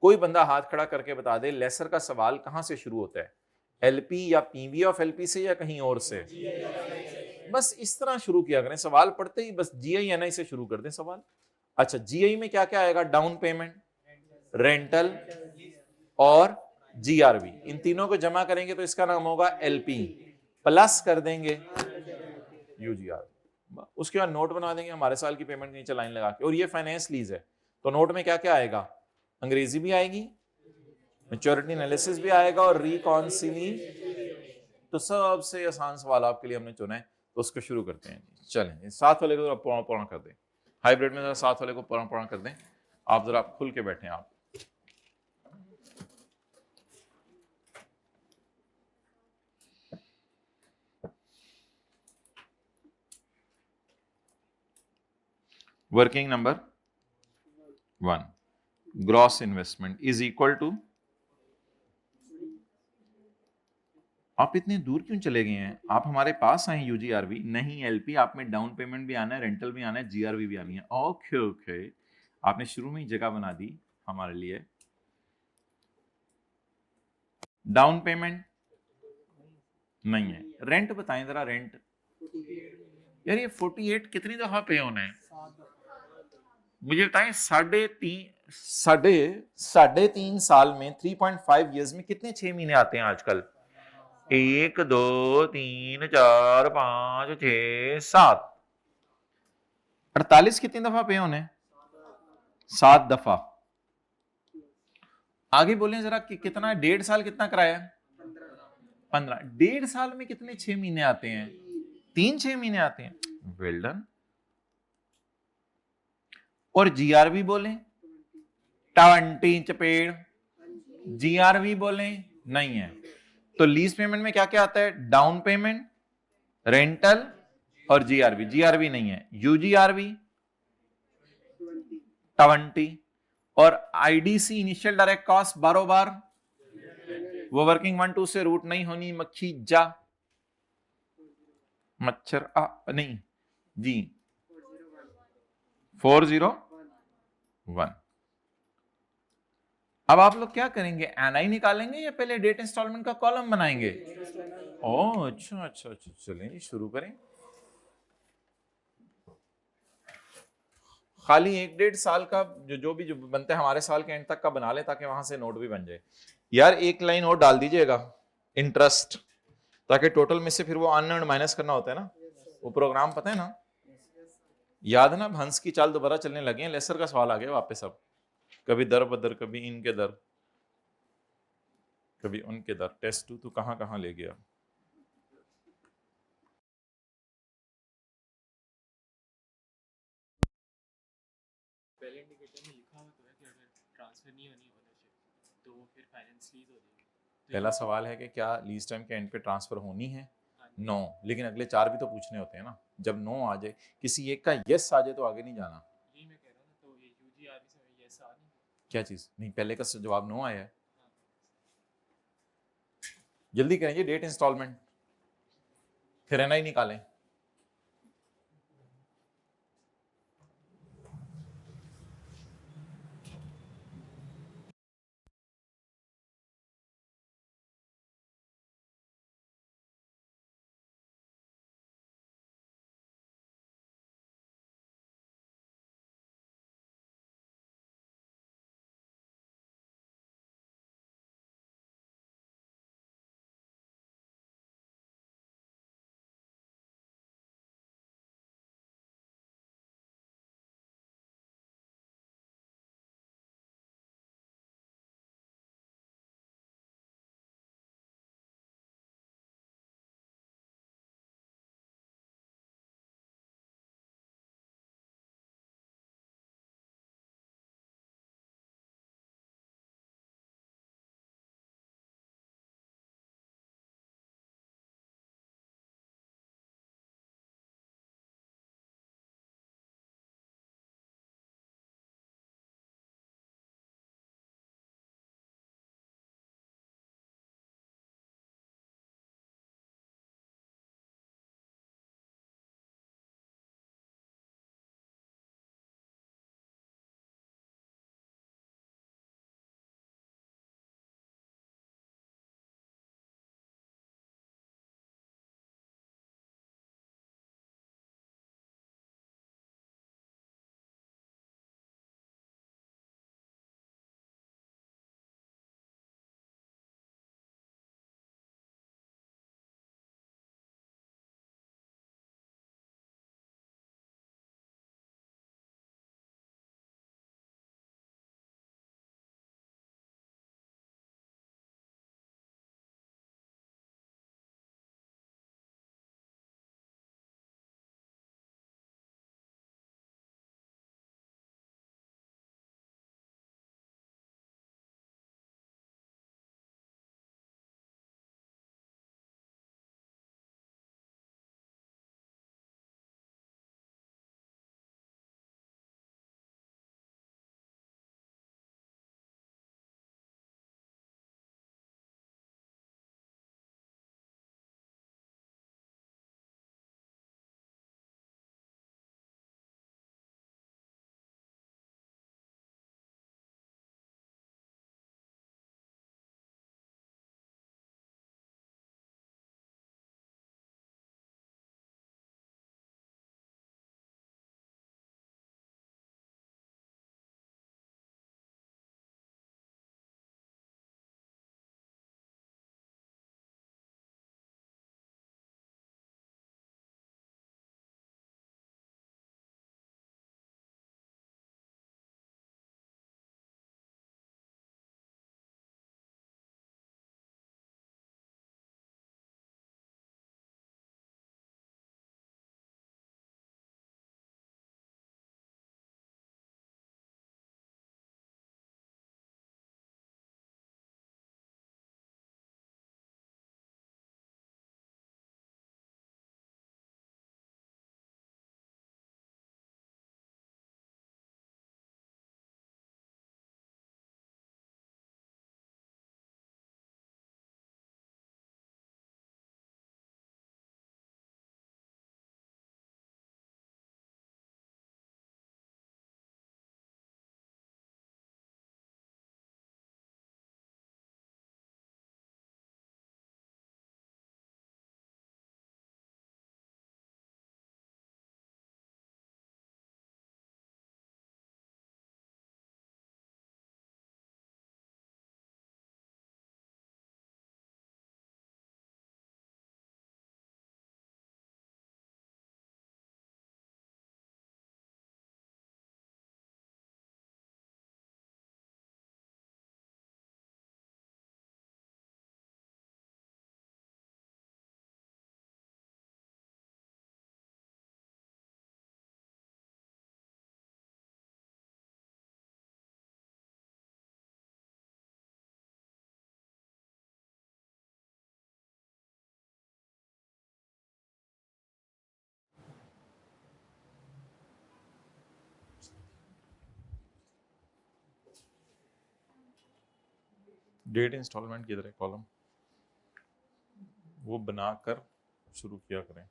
कोई बंदा हाथ खड़ा करके बता दे लेसर का सवाल कहां से शुरू होता है, एलपी या पीवी ऑफ एलपी से या कहीं और से। बस इस तरह शुरू किया करें सवाल पढ़ते ही, बस जीआईएनआई से शुरू कर दें सवाल। अच्छा, जीआई में क्या क्या आएगा, डाउन पेमेंट, रेंटल और जीआरवी, इन तीनों को जमा करेंगे तो इसका नाम होगा एलपी, प्लस कर देंगे यूजीआर। उसके बाद नोट बना देंगे हमारे साल की पेमेंट नीचे लाइन लगा के, और ये फाइनेंस लीज है, तो नोट में क्या क्या आएगा, अंग्रेजी भी आएगी, मैच्योरिटी एनालिसिस भी आएगा और रिकॉन्सिली। तो सबसे आसान सवाल आपके लिए हमने चुना है, तो उसको शुरू करते हैं। चलें, साथ वाले को पूरा कर दें, हाइब्रिड में साथ वाले को पूरा कर दें। आप जरा खुल के बैठे आप। Working number 1, gross investment is equal to, आप इतने दूर क्यों चले गए हैं, आप हमारे पास आए यूजीआरवी नहीं एलपी, आप में डाउन पेमेंट भी आना है, रेंटल भी आना है, जीआरवी भी आनी है। ओके ओके, आपने शुरू में ही जगह बना दी हमारे लिए। डाउन पेमेंट नहीं है, रेंट बताएं जरा, रेंट यार ये 48 कितनी दफा पे होना है, मुझे बताएं। साढ़े तीन साल में 3.5 ईयर्स में कितने 6 महीने आते हैं आजकल, 1 2 3 4 5 6 7, 48 कितनी दफा पे होने, 7 दफा। आगे बोलें जरा कि कितना, 1.5 साल कितना कराया, 15। 1.5 साल में कितने 6 महीने आते हैं, 3 6 महीने आते हैं, वेल डन। और जीआरवी बोलें 20 चपेड़, जीआरवी बोलें नहीं है। तो लीज पेमेंट में क्या क्या आता है, डाउन पेमेंट, रेंटल और जीआरवी, जीआरवी नहीं है। यूजीआरवी 20, और आईडीसी इनिशियल डायरेक्ट कॉस्ट बारों बार, वो वर्किंग 1 2 से रूट नहीं होनी, मक्खी जा मच्छर नहीं जी, 401। अब आप लोग क्या करेंगे, एनआई निकालेंगे या पहले डेट इंस्टॉलमेंट का कॉलम बनाएंगे। ओह अच्छा अच्छा अच्छा, चलें शुरू करें। खाली 1 1.5 साल का जो भी बनते हैं हमारे साल के एंड तक का बना ले, ताकि वहां से नोट भी बन जाए। यार एक लाइन और डाल दीजिएगा इंटरेस्ट, ताकि टोटल में से फिर वो अनअर्न्ड माइनस करना होता है ना, वो प्रोग्राम पता है ना, याद है ना, हंस की चाल दोबारा चलने लगे हैं, लेसर का सवाल आ गया वापस। अब कभी दर बदर, कभी इनके दर, कभी उनके दर, टेस्ट 2 तो कहां कहां ले गया। पहले इंडिकेटर में लिखा हुआ तो है कि अगर ट्रांसफर नहीं होनी ओनरशिप तो वो फिर फाइनेंस लीज हो जाएगी। तो पहला सवाल है कि क्या लीज टाइम के एंड पे ट्रांसफर होनी है, हाँ, नो, लेकिन अगले 4 भी तो पूछने होते हैं ना। जब नो आ जाए, किसी एक का यस आ जाए तो आगे नहीं जाना। यही मैं कह रहा हूँ ना, तो ये यूजीआरबी से ये आ नहीं। क्या चीज नहीं, पहले का जवाब नो आया है। हाँ, जल्दी करें जी, डेट इंस्टॉलमेंट, फिर एनआई निकालें। डेट इंस्टॉलमेंट किधर है कॉलम, वो बनाकर शुरू किया करें।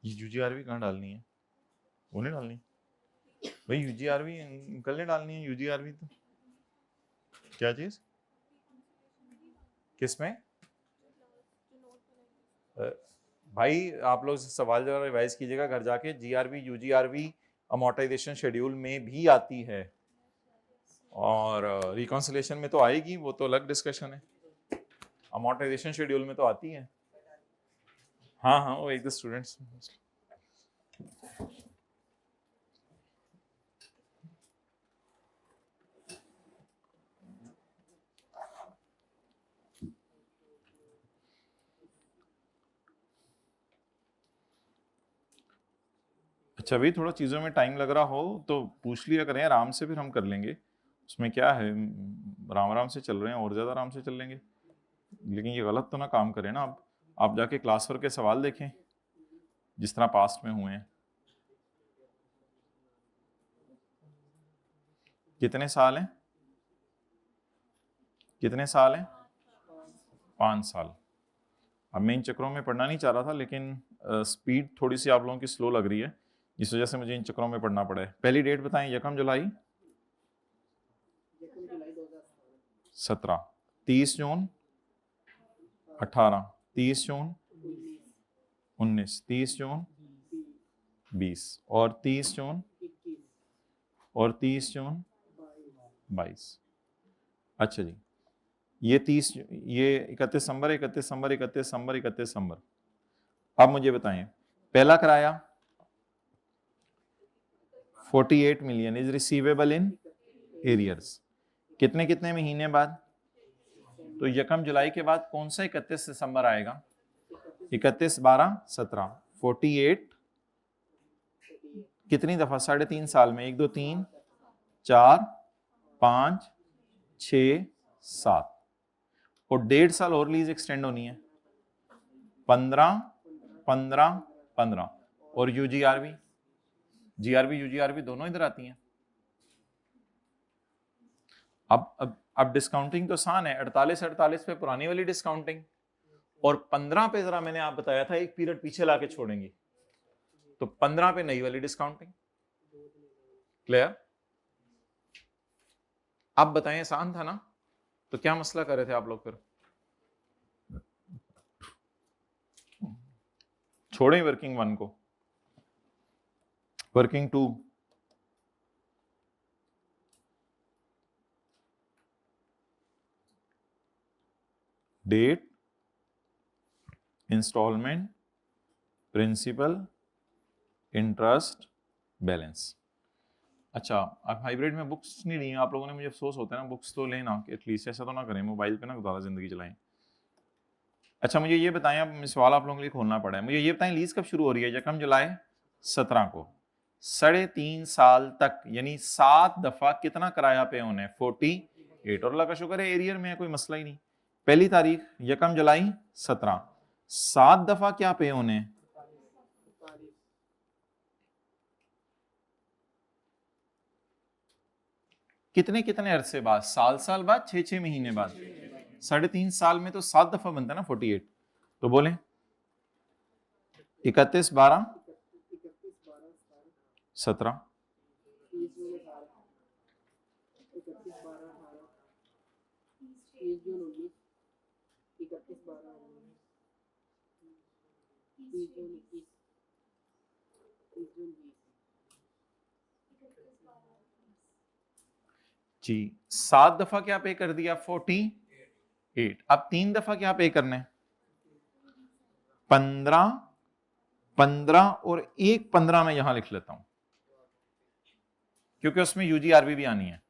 ये यूजीआरवी कहाँ डालनी है, वो नहीं डालनी भाई, यूजीआरवी कल ने डालनी है यूजीआरवी। तो क्या चीज किसमें भाई, आप लोग सवाल जरा रिवाइज कीजिएगा घर जाके। जीआरवी यूजीआरवी अमोर्टाइजेशन शेड्यूल में भी आती है और रिकॉन्सिलेशन में तो आएगी, वो तो अलग डिस्कशन है। अमोर्टाइजेशन शेड्यूल में तो आती है। हाँ हाँ, वो एक दो स्टूडेंट्स। अच्छा भाई, थोड़ा चीज़ों में टाइम लग रहा हो तो पूछ लिया करें आराम से, फिर हम कर लेंगे, उसमें क्या है। आराम आराम से चल रहे हैं और ज़्यादा आराम से चल लेंगे, लेकिन ये गलत तो ना काम करें ना। आप जाके क्लास वर्क के सवाल देखें जिस तरह पास्ट में हुए हैं। कितने साल हैं, कितने साल हैं, 5 साल। अब मैं इन चक्रों में पढ़ना नहीं चाह रहा था, लेकिन स्पीड थोड़ी सी आप लोगों की स्लो लग रही है, इस वजह से मुझे इन चक्रों में पढ़ना पड़ा है। पहली डेट बताएं, 1 जुलाई 17, 30 जून 18, 30 जून 19, 30 जून 20 और 30 जून और 30 जून 22। अच्छा जी, ये 31 दिसंबर, 31 दिसंबर, 31 दिसंबर, 31 दिसंबर। अब मुझे बताएं, पहला किराया 48 million is receivable in arrears. कितने कितने महीने बाद? तो 1 जुलाई के बाद कौन सा 31 दिसंबर आएगा? 31, 12, 17, 48 कितनी दफा? 3.5 साल में, 1, 2, 3, 4, 5, 6, 7 और 1.5 साल और लीज एक्सटेंड होनी है। 15, 15, 15 और यूजीआरबी, जीआरबी यूजीआरबी दोनों इधर आती हैं। अब डिस्काउंटिंग तो आसान है, 48 पे पुरानी वाली डिस्काउंटिंग और 15 पे जरा मैंने आप बताया था एक पीरियड पीछे लाके छोड़ेंगे, तो 15 पे नई वाली डिस्काउंटिंग। क्लियर? आप बताएं, आसान था ना? तो क्या मसला कर रहे थे आप लोग? फिर छोड़ें वर्किंग 1 को, working 2। Date, installment, principal, interest, balance. अच्छा, अब हाइब्रिड में बुक्स नहीं ली आप लोगों ने, मुझे अफसोस होता है ना। बुक्स तो लेना एटलीस्ट, ऐसा तो ना करें मोबाइल पे ना ज़्यादा जिंदगी चलाएं। अच्छा मुझे ये बताएं, अब सवाल आप लोगों के लिए खोलना पड़ा है, मुझे ये बताएं लीज कब शुरू हो रही है? 1 जुलाई 17 को, 3.5 साल तक, यानी 7 दफा कितना किराया पे होने? 48। और अल्लाह का शुक्र है एरियर में है, कोई मसला ही नहीं। पहली तारीख 1 जुलाई 17, 7 दफा क्या पे होने? कितने कितने अरसे बाद? साल बाद, 6 महीने बाद। 3.5 साल में तो 7 दफा बनता है ना 48। तो बोले 31, 12, 17, 7 दफा क्या पे कर दिया? 48। अब 3 दफा क्या पे करना है? 15, 15 और एक 15 में यहां लिख लेता हूं, क्योंकि उसमें यूजीआरबी भी आनी है।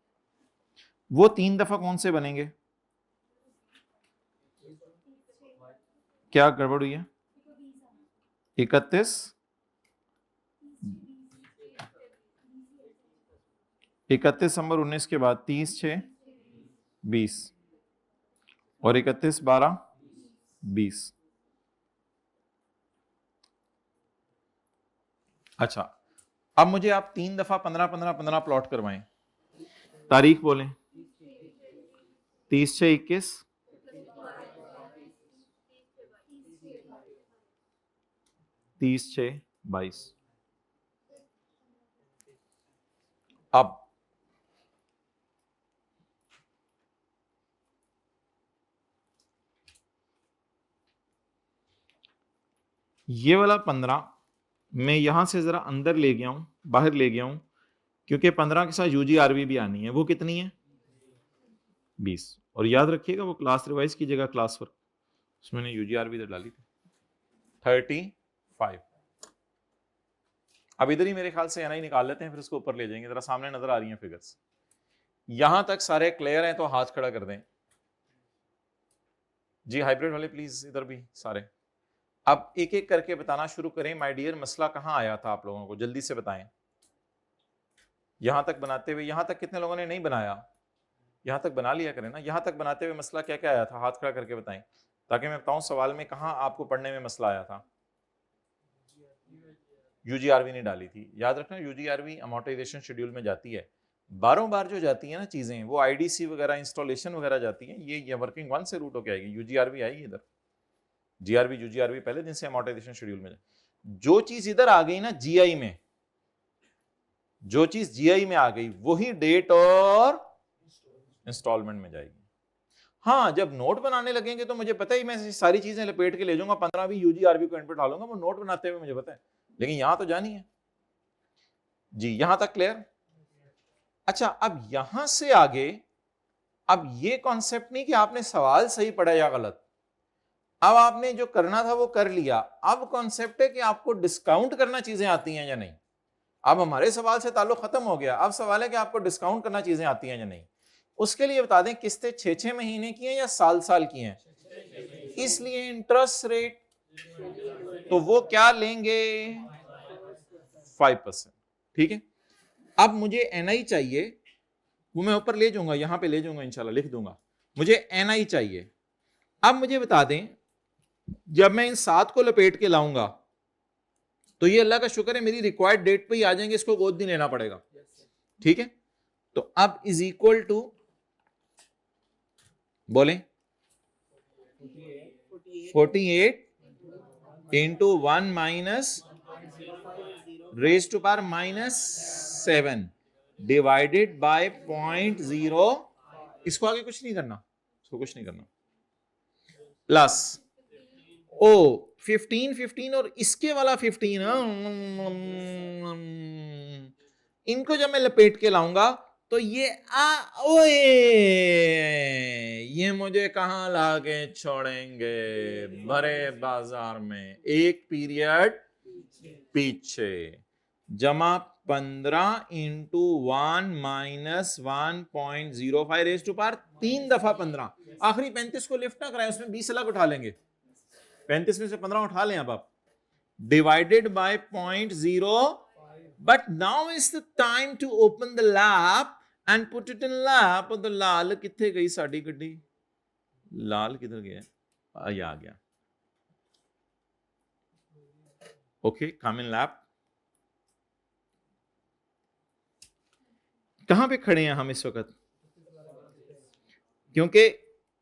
वो 3 दफा कौन से बनेंगे? क्या गड़बड़ हुई है? 31, 31 दिसंबर 19 के बाद 30, 6, 20 और 31, 12, 20। अच्छा, अब मुझे आप 3 दफा 15 15 15 प्लॉट करवाएं। तारीख बोलें। 30 से 21, 30 से 22। अब ये वाला 15 मैं यहां से जरा अंदर ले गया हूं, बाहर ले गया हूं, क्योंकि 15 के साथ यूजीआरवी भी आनी है। वो कितनी है? 20। और याद रखिएगा वो क्लास रिवाइज कीजिएगा, क्लास वर्क, उसमें मैंने यूजीआरवी इधर डाली थी 35। अब इधर ही मेरे ख्याल से एनआई निकाल लेते हैं, फिर उसको ऊपर ले जाएंगे। जरा सामने नजर आ रही हैं फिगर्स? यहां तक सारे क्लियर हैं तो हाथ खड़ा कर दें जी। हाइब्रिड वाले प्लीज इधर भी सारे। अब एक एक करके बताना शुरू करें। माय डियर, मसला कहां आया था आप लोगों को, जल्दी से बताएं। यहां तक बनाते हुए, यहां तक कितने लोगों ने नहीं बनाया? यहां तक बना लिया करें ना। यहां तक बनाते हुए मसला क्या क्या आया था, हाथ खड़ा करके बताएं, ताकि मैं बताऊं सवाल में कहां आपको पढ़ने में मसला आया था। यूजीआरवी नहीं डाली थी। याद रखना यूजीआरवी अमोर्टाइजेशन शेड्यूल में जाती है। बारों बार जो जाती है ना चीजें, वो आईडीसी वगैरह, इंस्टॉलेशन वगैरह जाती है, ये वर्किंग वन से रूट होकर आएगी। यूजीआरवी आएगी इधर, जीआरवी यूजीआरवी पहले दिन से अमोर्टाइजेशन शेड्यूल में। जो चीज इधर आ गई ना जीआई में, जो चीज जीआई में आ गई वही डेट और इंस्टॉलमेंट में जाएगी। हाँ, जब नोट बनाने लगेंगे तो मुझे पता ही, मैं सारी चीजें लपेट के ले जाऊंगा, 15 भी यूजीआरवी को इनपुट डालूंगा, वो नोट बनाते हुए मुझे पता है, लेकिन यहां तो जानी है जी। यहां तक क्लियर? अच्छा, अब यहां से आगे, अब ये कॉन्सेप्ट नहीं कि आपने सवाल सही पढ़ा या गलत, अब आपने जो करना था वो कर लिया। अब कॉन्सेप्ट है कि आपको डिस्काउंट करना चीजें आती हैं या नहीं। अब हमारे सवाल से ताल्लुक खत्म हो गया, अब सवाल है कि आपको डिस्काउंट करना चीजें आती हैं या नहीं। उसके लिए बता दें, किस्तें 6-6 महीने की हैं या साल की हैं? इसलिए इंटरेस्ट रेट तो वो क्या लेंगे? 5%। ठीक है। अब मुझे एनआई चाहिए, वो मैं ऊपर ले जाऊंगा, यहां पे ले जाऊंगा इंशाल्लाह, लिख दूंगा। मुझे एनआई चाहिए। अब मुझे बता दें, जब मैं इन 7 को लपेट के लाऊंगा तो ये अल्लाह का शुक्र है मेरी रिक्वायर्ड डेट पे ही आ जाएंगे, इसको गोद नहीं लेना पड़ेगा। ठीक है। तो अब इज इक्वल टू, बोलें, 48 into 1 minus raise to power -7 divided by 0.0। इसको आगे कुछ नहीं करना, इसको कुछ नहीं करना, प्लस ओ 15 और इसके वाला 15। इनको जब मैं लपेट के लाऊंगा तो ये ओए, ये मुझे कहां लाके छोड़ेंगे? भरे बाजार में, एक पीरियड पीछे, जमा 15 into 1 minus 1.05 raise to power 3 दफा 15। आखिरी 35 को लिफ्ट ना कराएं, उसमें 20 अलग उठा लेंगे, 35 में से 15 उठा लें अब आप, divided by 0.0। But now is the time to open the lap and put it in lap. द लाल किथे गई साडी गड्डी? लाल किधर गया? आ गया। Okay, come in lap. कहां पे खड़े हैं हम इस वक्त? क्योंकि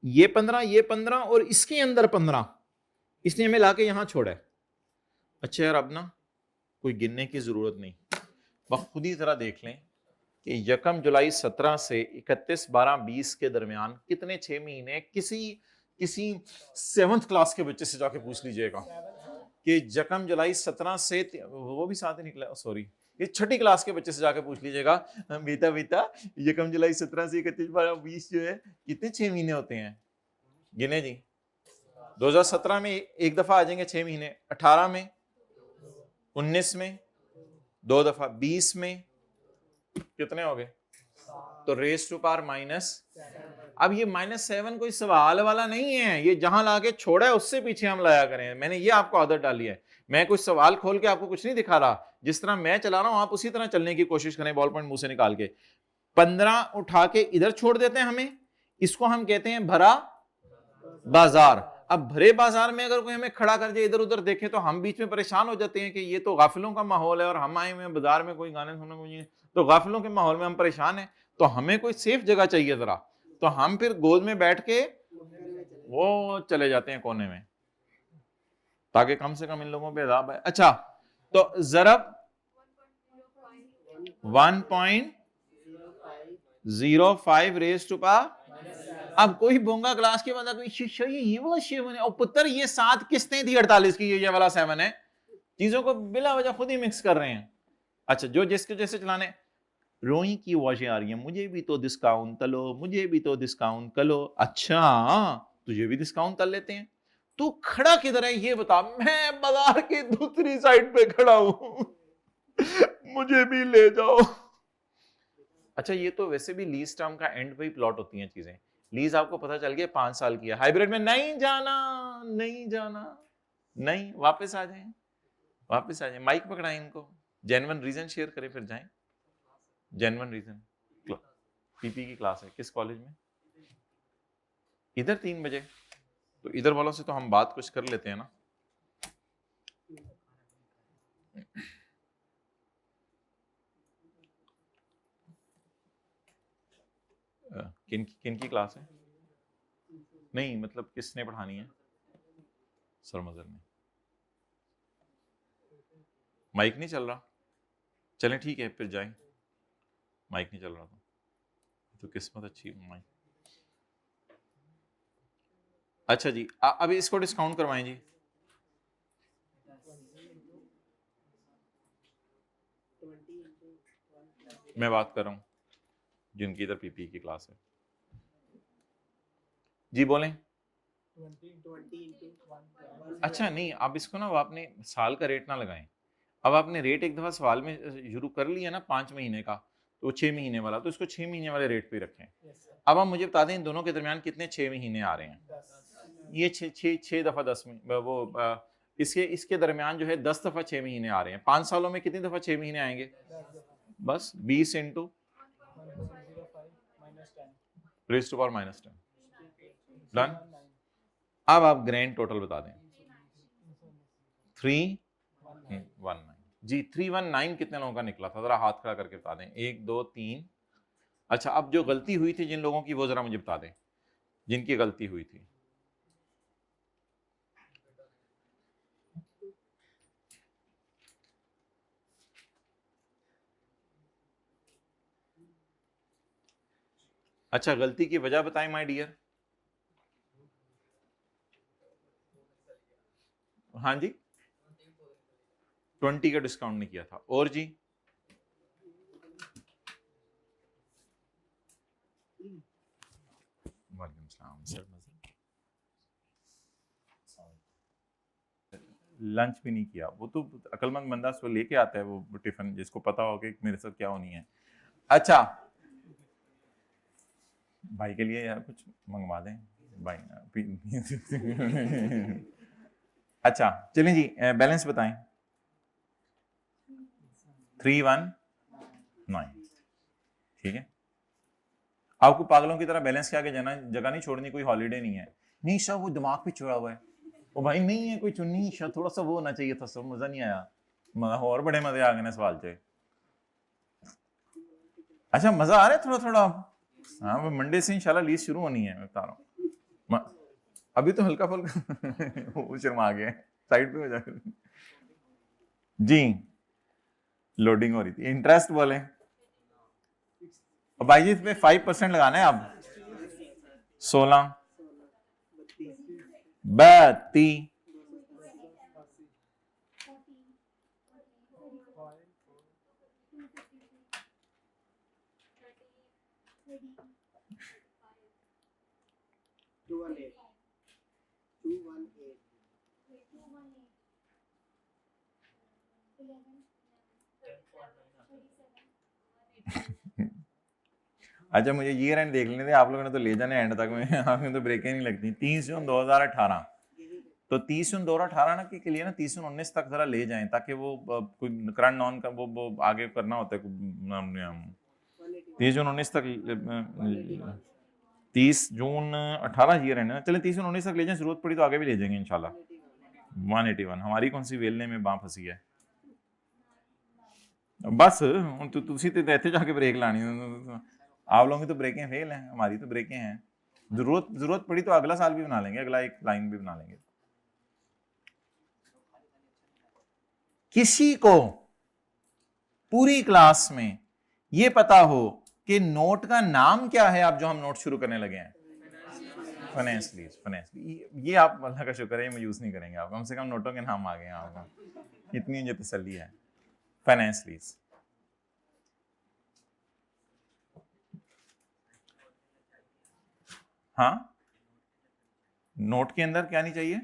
ये 15 और इसके अंदर 15, इसने हमें लाके यहां छोड़ा है। अच्छा यार, अब ना कोई गिनने की जरूरत नहीं, बस खुद ही जरा देख लें कि 1 जुलाई 17 से 31/12/20 के दरमियान कितने 6 महीने। किसी 7th क्लास के बच्चे से जाके पूछ लीजिएगा कि 1 जुलाई 17 से, वो भी साथ ही निकला, सॉरी, ये 6ठी क्लास के बच्चे से जाके पूछ लीजिएगा, बेटा 1 जुलाई 17 से 31/12/20 जो है कितने 6 महीने होते हैं? गिने जी। 2017 में एक दफा आ जाएंगे 6 महीने, 18 में, 19 में 2 दफा, 20 में कितने हो गए? तो रेज टू पावर माइनस। अब ये -7 कोई सवाल वाला नहीं है, ये जहां लाके छोड़ा है उससे पीछे हम लाया करें। मैंने ये आपको आदत डाली है, मैं कुछ सवाल खोल के आपको कुछ नहीं दिखा रहा, जिस तरह मैं चला रहा हूं आप उसी तरह चलने की कोशिश करें, बॉल पॉइंट मुंह से निकाल के। 15 उठा के इधर छोड़ देते हैं हमें, इसको हम कहते हैं भरा बाजार। अब भरे बाजार में अगर कोई हमें खड़ा कर जाए, इधर उधर देखे, तो हम बीच में परेशान हो जाते हैं कि ये तो गाफिलों का माहौल है और हम आए हुए हैं बाजार में, कोई गाने सुनने को नहीं है, तो गाफिलों के माहौल में हम परेशान हैं। तो हमें कोई सेफ जगह चाहिए जरा, तो हम फिर गोद में बैठ के वो चले जाते हैं कोने में, ताकि कम से कम इन लोगों पे अज़ाब है। अच्छा, तो ज़रब 1.05 रेज़ टू पावर। अब कोई बोंगा क्लास के बंदा कोई ये वाला शेव है, और पुत्र ये 7 किस्तें थी 48 की, ये वाला 7 है। चीजों को बिला वजह खुद ही मिक्स कर रहे हैं। अच्छा, जो जिसके जैसे चलाने, रोई की आवाजें आ रही हैं, मुझे भी तो डिस्काउंट तलो, मुझे भी तो डिस्काउंट तलो। अच्छा, तुझे भी डिस्काउंट तल लेते हैं। तू खड़ा किधर है ये बता, मैं बाजार की दूसरी साइड पे खड़ा हूं, मुझे भी ले जाओ। अच्छा, ये तो वैसे भी लीज टर्म का एंड पे ही प्लॉट होती हैं चीजें। लीज आपको पता चल गया 5 साल की है, हाइब्रिड में नहीं जाना, नहीं जाना, नहीं, वापस आ जाएं, वापस आ जाएं। माइक पकड़ाएं इनको, जेन्युइन रीजन शेयर करें फिर जाएं। Genuine reason. पीपी की क्लास है किस कॉलेज में? इधर 3 बजे, तो इधर वालों से तो हम बात कुछ कर लेते हैं ना। किन की क्लास है? नहीं मतलब किसने पढ़ानी है? सर मजर ने। माइक नहीं चल रहा? चलें ठीक है फिर जाएं। माइक नहीं चल रहा तो किस्मत अच्छी माइक। अच्छा जी, अभी इसको डिस्काउंट करवाएं जी। मैं बात कर रहा हूँ जिनकी इधर पीपी की क्लास है। जी बोलें। अच्छा नहीं, अब इसको ना आपने साल का रेट ना लगाएं। अब आपने रेट एक दफा सवाल में शुरू कर लिया ना 5 महीने का, तो 6 महीने वाला, तो इसको 6 महीने वाले रेट पे रखें। अब आप मुझे बता दें इन दोनों के दरमियान कितने 6 महीने आ रहे हैं? ये 6 दफा 10 वो इसके दरमियान जो है 10 दफा 6 महीने आ रहे हैं। 5 सालों में कितनी दफा 6 महीने आएंगे? बस 20 into raise to power -10। Done. अब आप ग्रैंड टोटल बता दें। 319 जी, 319 कितने लोगों का निकला था? जरा हाथ खड़ा करके बता दें। 1 2 3। अच्छा, अब जो गलती हुई थी जिन लोगों की, वो जरा मुझे बता दें जिनकी गलती हुई थी। अच्छा, गलती की वजह बताएं माय डियर। हाँ जी, 20 का डिस्काउंट नहीं किया था। और जी? वालेकुम सलाम सर। लंच भी नहीं किया? वो तो अक्लमंद बंदा उसको लेके आता है वो टिफिन, जिसको पता हो कि मेरे साथ क्या होनी है। अच्छा, भाई के लिए यार कुछ मंगवा दें भाई। अच्छा चलें जी, बैलेंस बताएं। 319, ठीक है। आपको पागलों की तरह बैलेंस के आगे जाना, जगह नहीं छोड़नी, कोई हॉलीडे नहीं है। नहीं सर वो दिमाग पे चढ़ा हुआ है, वो भाई नहीं है कोई चुन्नी सर, थोड़ा सा वो होना चाहिए था सर, मजा नहीं आया। और बड़े मजे आ गए ना सवाल से। अच्छा मजा आ रहा है थोड़ा थोड़ा। हाँ, वो मंडे से इंशाल्लाह लीज शुरू होनी है, मैं बता रहा हूँ। अभी तो हल्का फुल्का वो शर्मा गया, साइड पे हो जाए जी। लोडिंग हो रही थी। इंटरेस्ट बोले भाई जी, इसमें 5% लगाना है अब। 16 32 अच्छा मुझे ये एंड देख लेने थे, आप लोगों ने तो ले जाने एंड तक में, आपने तो ब्रेकें नहीं लगती। 30 जून 2018, तो 30 जून 2018 ना के लिए ना 30 जून 19 तक जरा ले जाएं, ताकि वो कोई करंट नॉन का वो आगे करना होता है 30 जून 19 तक। 30 जून 18 ईयर है ना, चले 30 जून 19 तक ले जाएं, जरूरत पड़ी तो आगे भी ले जाएंगे इंशाल्लाह। 181 हमारी कौन सी वेलने में बाँ फंसी है बस ਹੁਣ ਤੁਸੀਂ ਤੇ ਇੱਥੇ ਜਾ ਕੇ ब्रेक लानी आप लोगों की तो ब्रेकें फेल हैं, हमारी तो ब्रेकें हैं। जरूरत पड़ी तो अगला साल भी बना लेंगे, अगला एक लाइन भी बना लेंगे। किसी को पूरी क्लास में ये पता हो कि नोट का नाम क्या है, अब जो हम नोट शुरू करने लगे हैं, फाइनेंस लीज, ये आप अल्लाह का शुक्र है, ये यूज नहीं करेंगे आप, कम से कम नोटों के नाम आ गए हैं आपको, इतनी मुझे तसल्ली है। फाइनेंस लीज हाँ, नोट के अंदर क्या नहीं चाहिए,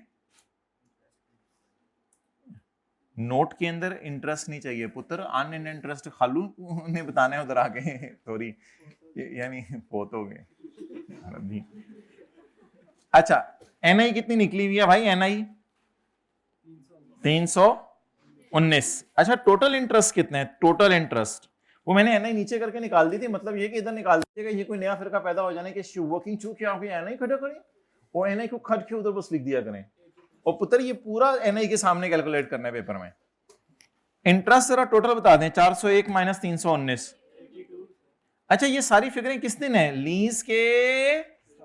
नोट के अंदर इंटरेस्ट नहीं चाहिए पुत्र, अन इंटरेस्ट खालू ने बताना है उधर आके सॉरी यानी बहुत हो गए। अच्छा एनआई कितनी निकली हुई है भाई, एनआई 319। अच्छा टोटल इंटरेस्ट कितने हैं, टोटल इंटरेस्ट वो मैंने एनआई नीचे करके निकाल दी थी, मतलब ये कि इधर निकाल दीजिएगा, ये कोई नया फिरका पैदा हो जाने के वर्किंग चूक क्या हो एनआई खड़ा करें और एनआई को खर्च के उधर बस लिख दिया करें, और पुत्र ये पूरा एनआई के सामने कैलकुलेट करना है पेपर में। इंटरेस्ट जरा टोटल बता दें, 401 माइनस 319। अच्छा ये सारी फिगरें किस दिन है, लीज के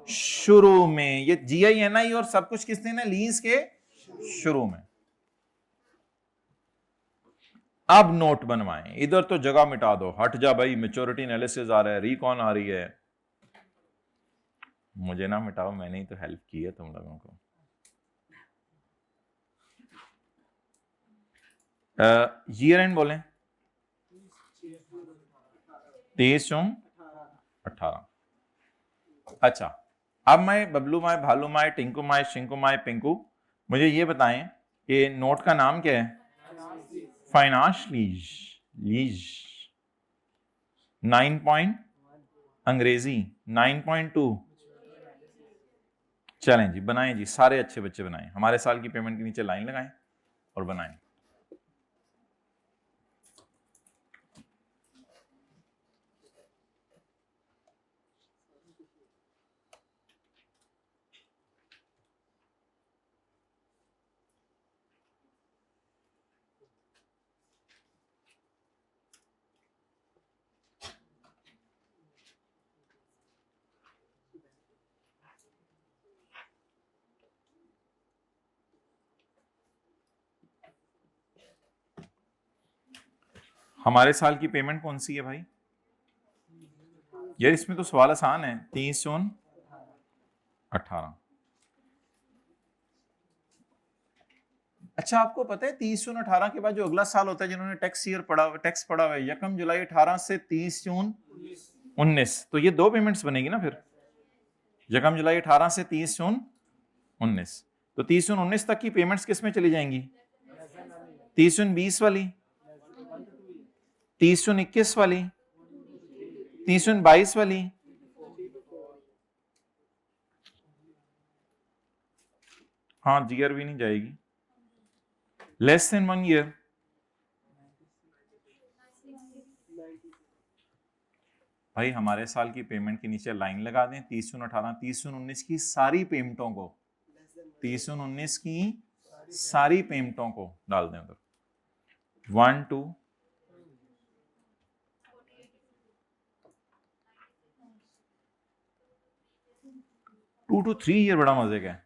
शुरू में, ये जीआईएनआई और सब कुछ किस दिन है, लीज के शुरू में। अब नोट बनवाएं, इधर तो जगह मिटा दो, हट जा भाई, मैच्योरिटी एनालिसिस आ रहा है, रिकॉन आ रही है, मुझे ना मिटाओ, मैंने ही तो हेल्प की है तुम लोगों को। ईयर एंड बोलें 23 जून 18। अच्छा अब मैं बबलू माए, भालू माए, टिंकू माए, शिंकू माए, पिंकू, मुझे ये बताएं कि नोट का नाम क्या है, फाइनेंस लीज, लीज 9 पॉइंट अंग्रेजी 9.2। चलें जी बनाएं जी, सारे अच्छे बच्चे बनाएं, हमारे साल की पेमेंट के नीचे लाइन लगाएं और बनाएं। हमारे साल की पेमेंट कौन सी है भाई, यार इसमें तो सवाल आसान है, 30 जून 18। अच्छा आपको पता है 30 जून 18 के बाद जो अगला साल होता है, जिन्होंने टैक्स ईयर पढ़ा, टैक्स पढ़ा हुआ है, 1 जुलाई 18 से 30 जून 19, तो ये 2 पेमेंट्स बनेगी ना फिर, 1 जुलाई 18 से 30 जून 19, तो 30 जून 19 तक की पेमेंट्स किस में चली जाएंगी, 30 जून 20 वाली, 30 जून 21 वाली, 30 जून 22 वाली, हाँ जीआर भी नहीं जाएगी, लेस देन 1 ईयर, भाई हमारे साल की पेमेंट के नीचे लाइन लगा दें, 30 जून 18, 30 जून 19 की सारी पेमेंटों को, 30 जून 19 की सारी पेमेंटों को डाल दें उधर, 1 2 2 to 3 ईयर, बड़ा मजे का है,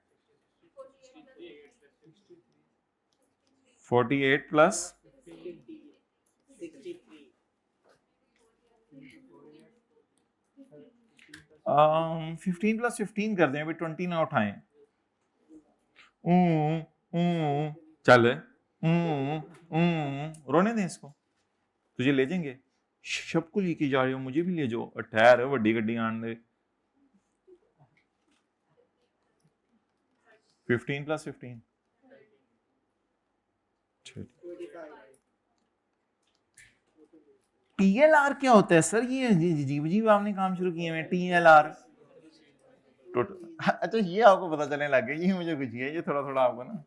48 प्लस 15 प्लस 15 कर दें, अभी 20 ना उठाएं, चल रोने दें इसको, तुझे ले जाएंगे, सबको लेके जा रहे हो, मुझे भी ले जाओ, ठहर वड्डी गड्डी आन दे, 15 प्लस 15 टीएलआर क्या होता है सर, ये जीव जीव आपने काम शुरू किए हैं, टीएलआर टोटल, अच्छा ये आपको पता चलने लग गया, ये मुझे कुछ है, ये थोड़ा थोड़ा आपको ना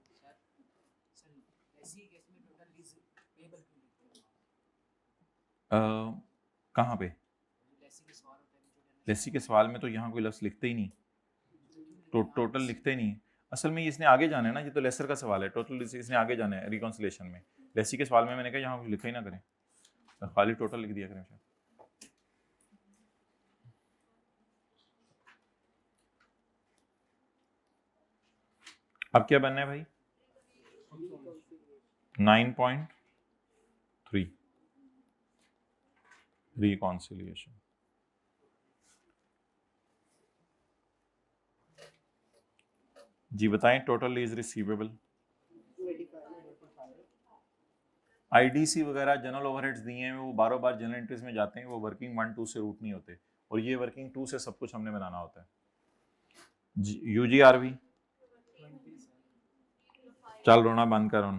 कहाँ पे, लेसी के सवाल में तो यहाँ कोई लफ्ज लिखते ही नहीं, टोटल लिखते ही नहीं। असल में इसने आगे जाना है ना, ये तो लेसर का सवाल है, टोटल इसने आगे जाना है रिकॉन्सिलेशन में। लेसी के सवाल में मैंने कहा यहाँ कुछ लिखा ही ना करें, खाली टोटल लिख दिया करें। अब क्या बनना है भाई? 9.3 रिकॉन्सिलिएशन। जी बताएं, टोटल इज रिसीवेबल। आईडीसी वगैरह जनरल ओवरहेड्स दिए हैं, वो बार बार जनरल एंट्रीज में जाते हैं, वो वर्किंग 1 2 से रूट नहीं होते, और ये वर्किंग 2 से सब कुछ हमने बनाना होता है। यूजीआरवी चल रोना बंद करो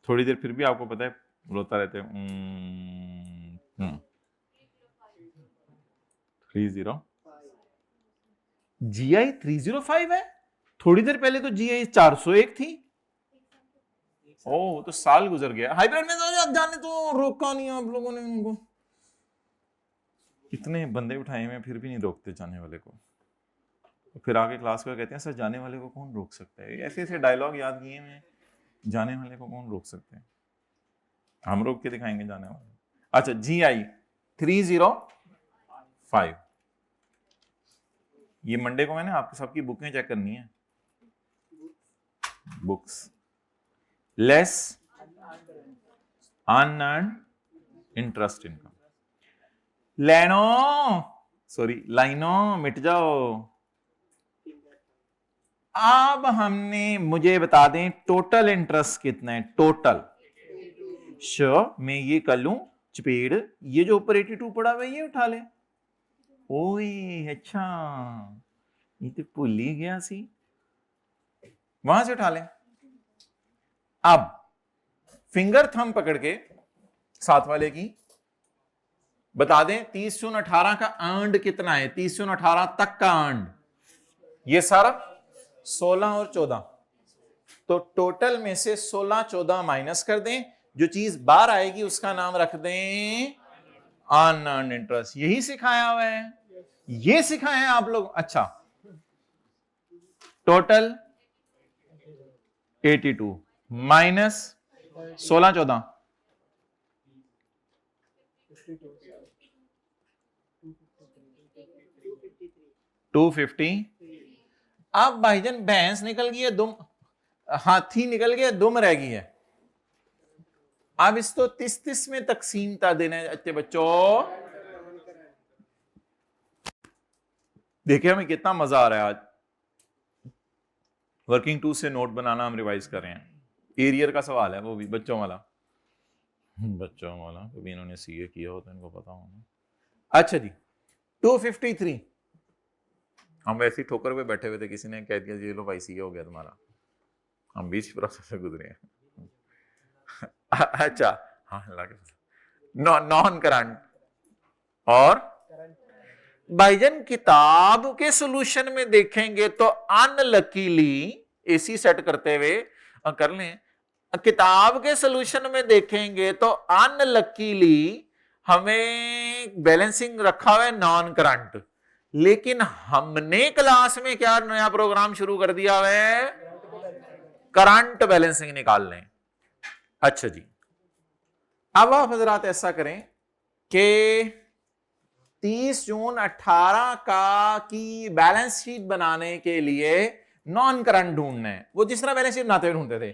थोड़ी देर, फिर भी आपको पता है रोता रहते 30 जीआई 305 है। थोड़ी देर पहले तो जीआई 401 थी। ओ तो साल गुजर गया। हाइब्रिड में तो जाने तो रोका नहीं आप लोगों ने उनको, इतने बंदे उठाए हुए फिर भी नहीं रोकते जाने वाले को। तो फिर आगे क्लास में कहते हैं सर जाने वाले को कौन रोक सकता है, ऐसे ऐसे डायलॉग याद किए हैं, जाने वाले को कौन रोक सकते हैं, हम रोक के दिखाएंगे जाने वाले। अच्छा जीआई 305, ये मंडे को मैंने आपके सबकी बुकें चेक करनी है, books less unearned interest income. लेनो सॉरी लाइनो मिट जाओ। अब हमने, मुझे बता दें टोटल इंटरेस्ट कितना है, टोटल श्योर मैं ये कर लूं चपेड़, ये जो ऊपर 82 पड़ा हुआ है ये उठा ले। ओए अच्छा, ये तो भूल ही गया सी, वहां से उठा ले। अब फिंगर थंब पकड़ के साथ वाले की बता दें 30/18 का अर्न्ड कितना है, 30/18 तक का अर्न्ड, ये सारा 16 और 14, तो टोटल में से 16 14 माइनस कर दें, जो चीज बाहर आएगी उसका नाम रख दें अनअर्न्ड इंटरेस्ट। यही सिखाया हुआ है, ये सिखाया है आप लोग। अच्छा टोटल 82 माइनस 16 14 250। अब भाईजान भैंस निकल गई है, दुम हाथी निकल गया, दुम रह गई है। अब इसको 30 में तकसीमता देने अच्छे बच्चों, देखिए हमें कितना मजा आ रहा है आज। वर्किंग 2 से नोट बनाना हम रिवाइज कर रहे हैं, एरियर का सवाल है वो भी बच्चों वाला, कभी इन्होंने सीए किया हो तो इनको पता होगा। अच्छा जी 253, हम वैसे ही ठोकर पे बैठे हुए थे, किसी ने कह दिया ये लो भाई सीए हो गया तुम्हारा, हम बीच प्रोसेस से गुजरे हैं। अच्छा हाँ नॉन करंट और भाईजान किताब के सॉल्यूशन में देखेंगे तो अनलकीली एसी सेट करते हुए कर लें, किताब के सॉल्यूशन में देखेंगे तो अनलकीली हमें बैलेंसिंग रखा हुआ है नॉन करंट, लेकिन हमने क्लास में क्या नया प्रोग्राम शुरू कर दिया है, करंट बैलेंसिंग निकाल लें। अच्छा जी अब आप हजरात ऐसा करें कि 30 जून 18 का की बैलेंस शीट बनाने के लिए नॉन करंट ढूंढना है, वो जिस तरह बैलेंस शीट बनाते हुए ढूंढते थे।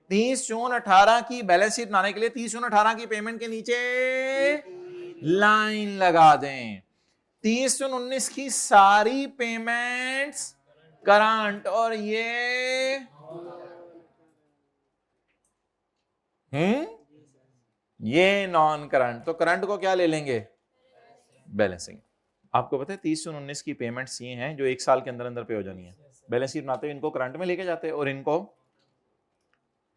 30 जून 18 की बैलेंस शीट बनाने के लिए 30 जून 18 की पेमेंट के नीचे लाइन लगा दें। 30 जून 19 की सारी पेमेंट्स करंट और ये नॉन करंट, तो करंट को क्या ले लेंगे, बैलेंसिंग। आपको पता है 30 जून 19 की पेमेंट्स ये हैं जो एक साल के अंदर अंदर पे हो जानी है, बैलेंस शीट बनाते हुए इनको करंट में लेके जाते हैं और इनको,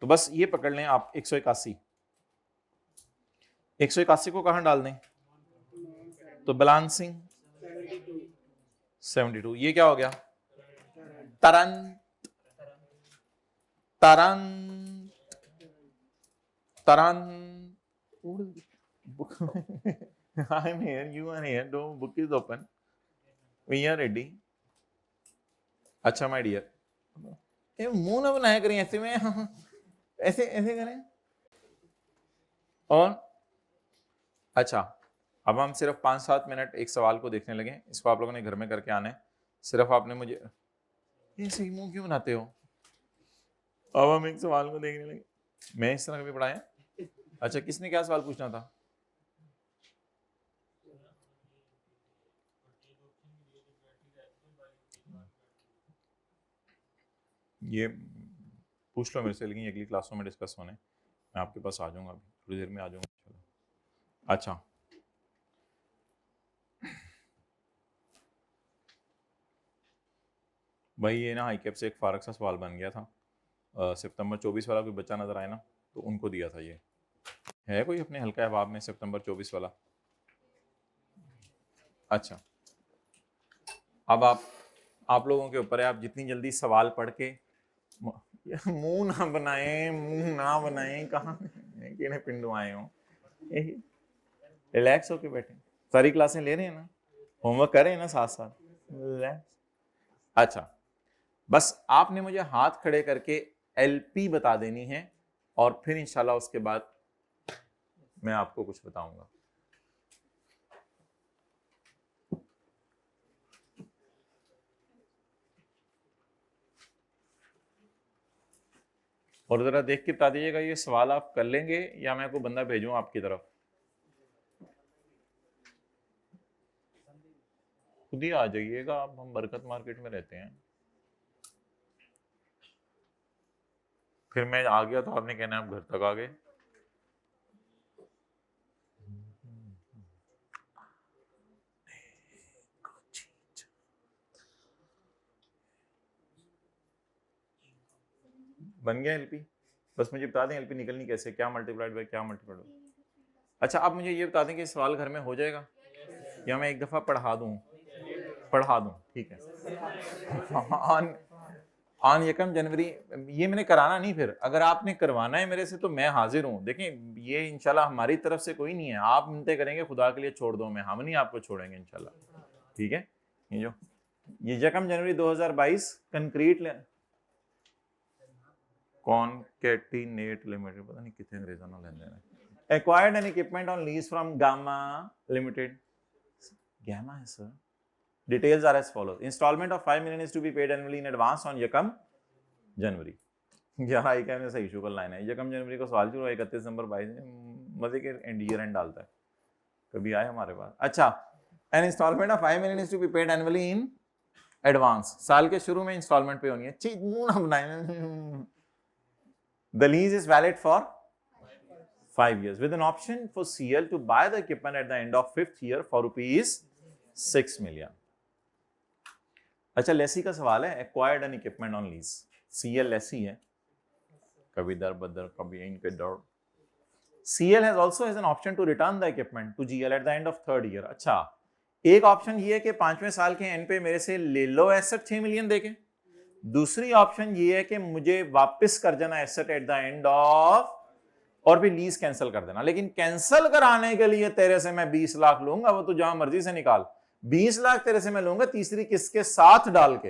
तो बस ये पकड़ लें आप 181 को कहां डाल दें, तो बैलेंसिंग 72, ये क्या हो गया, तरंत तरंत I'm here, you are here, the book is open, we are ready. अच्छा माय डियर, ये मुंह ना बनाया करें ऐसे में, ऐसे ऐसे करें। और अच्छा, अब हम सिर्फ 5-7 मिनट एक सवाल को देखने लगे। इसको आप लोगों ने घर में करके आना है। सिर्फ आपने मुझे ये सही मुंह क्यों बनाते हो? अब हम एक सवाल को देखने लगे। मैं इस तरह कभी पढ़ाया? अच्छा, किसने क्या सवाल पूछना था? ये पूछ लो मेरे से, लेकिन अगली क्लासों में डिस्कस होने। मैं आपके पास आ जाऊंगा, अभी थोड़ी देर में आ जाऊंगा। चलो अच्छा, भाई ये ना हाई कैप से एक फारक सा सवाल बन गया था। सितंबर 24 वाला कोई बच्चा नजर आए ना तो उनको दिया था। ये है कोई अपने हल्का अहबाब में सितंबर 24 वाला? अच्छा, अब आप लोगों के ऊपर है, आप जितनी जल्दी सवाल पढ़ के मुंह ना बनाएं, मुंह ना बनाएं, कहाँ किन्हें पिंडू आए हो? रिलैक्स होके बैठे, सारी क्लासें ले रहे हैं ना, होमवर्क कर रहे हैं ना साथ साथ, रिलैक्स। अच्छा, बस आपने मुझे हाथ खड़े करके एलपी बता देनी है और फिर इंशाल्लाह उसके बाद मैं आपको कुछ बताऊंगा। और जरा देख के बता दीजिएगा ये सवाल आप कर लेंगे या मैं कोई बंदा भेजूं आपकी तरफ? खुद ही आ जाइएगा आप, हम बरकत मार्केट में रहते हैं। फिर मैं आ गया तो आपने कहना आप घर तक आ गए। बन गया एलपी? बस मुझे बता दें एलपी निकलनी कैसे, क्या मल्टीप्लाइड बाय क्या मल्टीप्लाइड बाय। अच्छा, आप मुझे ये बता दें कि सवाल घर में हो जाएगा या मैं एक दफ़ा पढ़ा दूं? पढ़ा दूं, ठीक है। ऑन ऑन यकम जनवरी, ये मैंने कराना नहीं, फिर अगर आपने करवाना है मेरे से तो मैं हाजिर हूँ। देखें ये इंशाल्लाह हमारी तरफ से कोई नहीं है, आप मिलते करेंगे खुदा के लिए छोड़ दो, मैं हम नहीं आपको छोड़ेंगे इंशाल्लाह, ठीक है। ये जो ये यकम जनवरी 2022 कंक्रीट कॉनकेटिनेट लिमिटेड, पता नहीं कितने अंग्रेजों ने लेन देना। Acquired an equipment on lease from gamma limited. Gamma है sir. Details are as follows. Installment of 5 million is to be paid annually in advance on यकम जनवरी। यहाँ एक है सही शुक्र लाइन है, यकम जनवरी को सवाल शुरू 31 दिसंबर 22 मजे के एंड ईयर एंड डालता है, कभी आए हमारे पास। अच्छा, an installment of 5 million is to be paid annually in advance, साल के शुरू में इंस्टॉलमेंट पे होनी है। चीज मुंह ना बनाए। The lease is valid for 5 years with an option for CL to buy the equipment at the end of 5th year for rupees 6 million। अच्छा, लेसी का सवाल है, acquired an equipment on lease, CL lessee है, कभी दर बदर कभी इनके दर। CL has also has an option to return the equipment to GL at the end of 3rd year. अच्छा, एक ऑप्शन ये है कि 5वें साल के एंड पे मेरे से ले लो एसेट 6 मिलियन देके, दूसरी ऑप्शन ये है कि मुझे वापस कर देना asset eight the end of, और भी लीज कैंसिल कर देना। लेकिन कैंसिल कराने के लिए तेरे से मैं 20 लाख लूंगा, वो तो जहां मर्जी से निकाल, 20 लाख तेरे से मैं लूंगा तीसरी किस्त के साथ डाल के।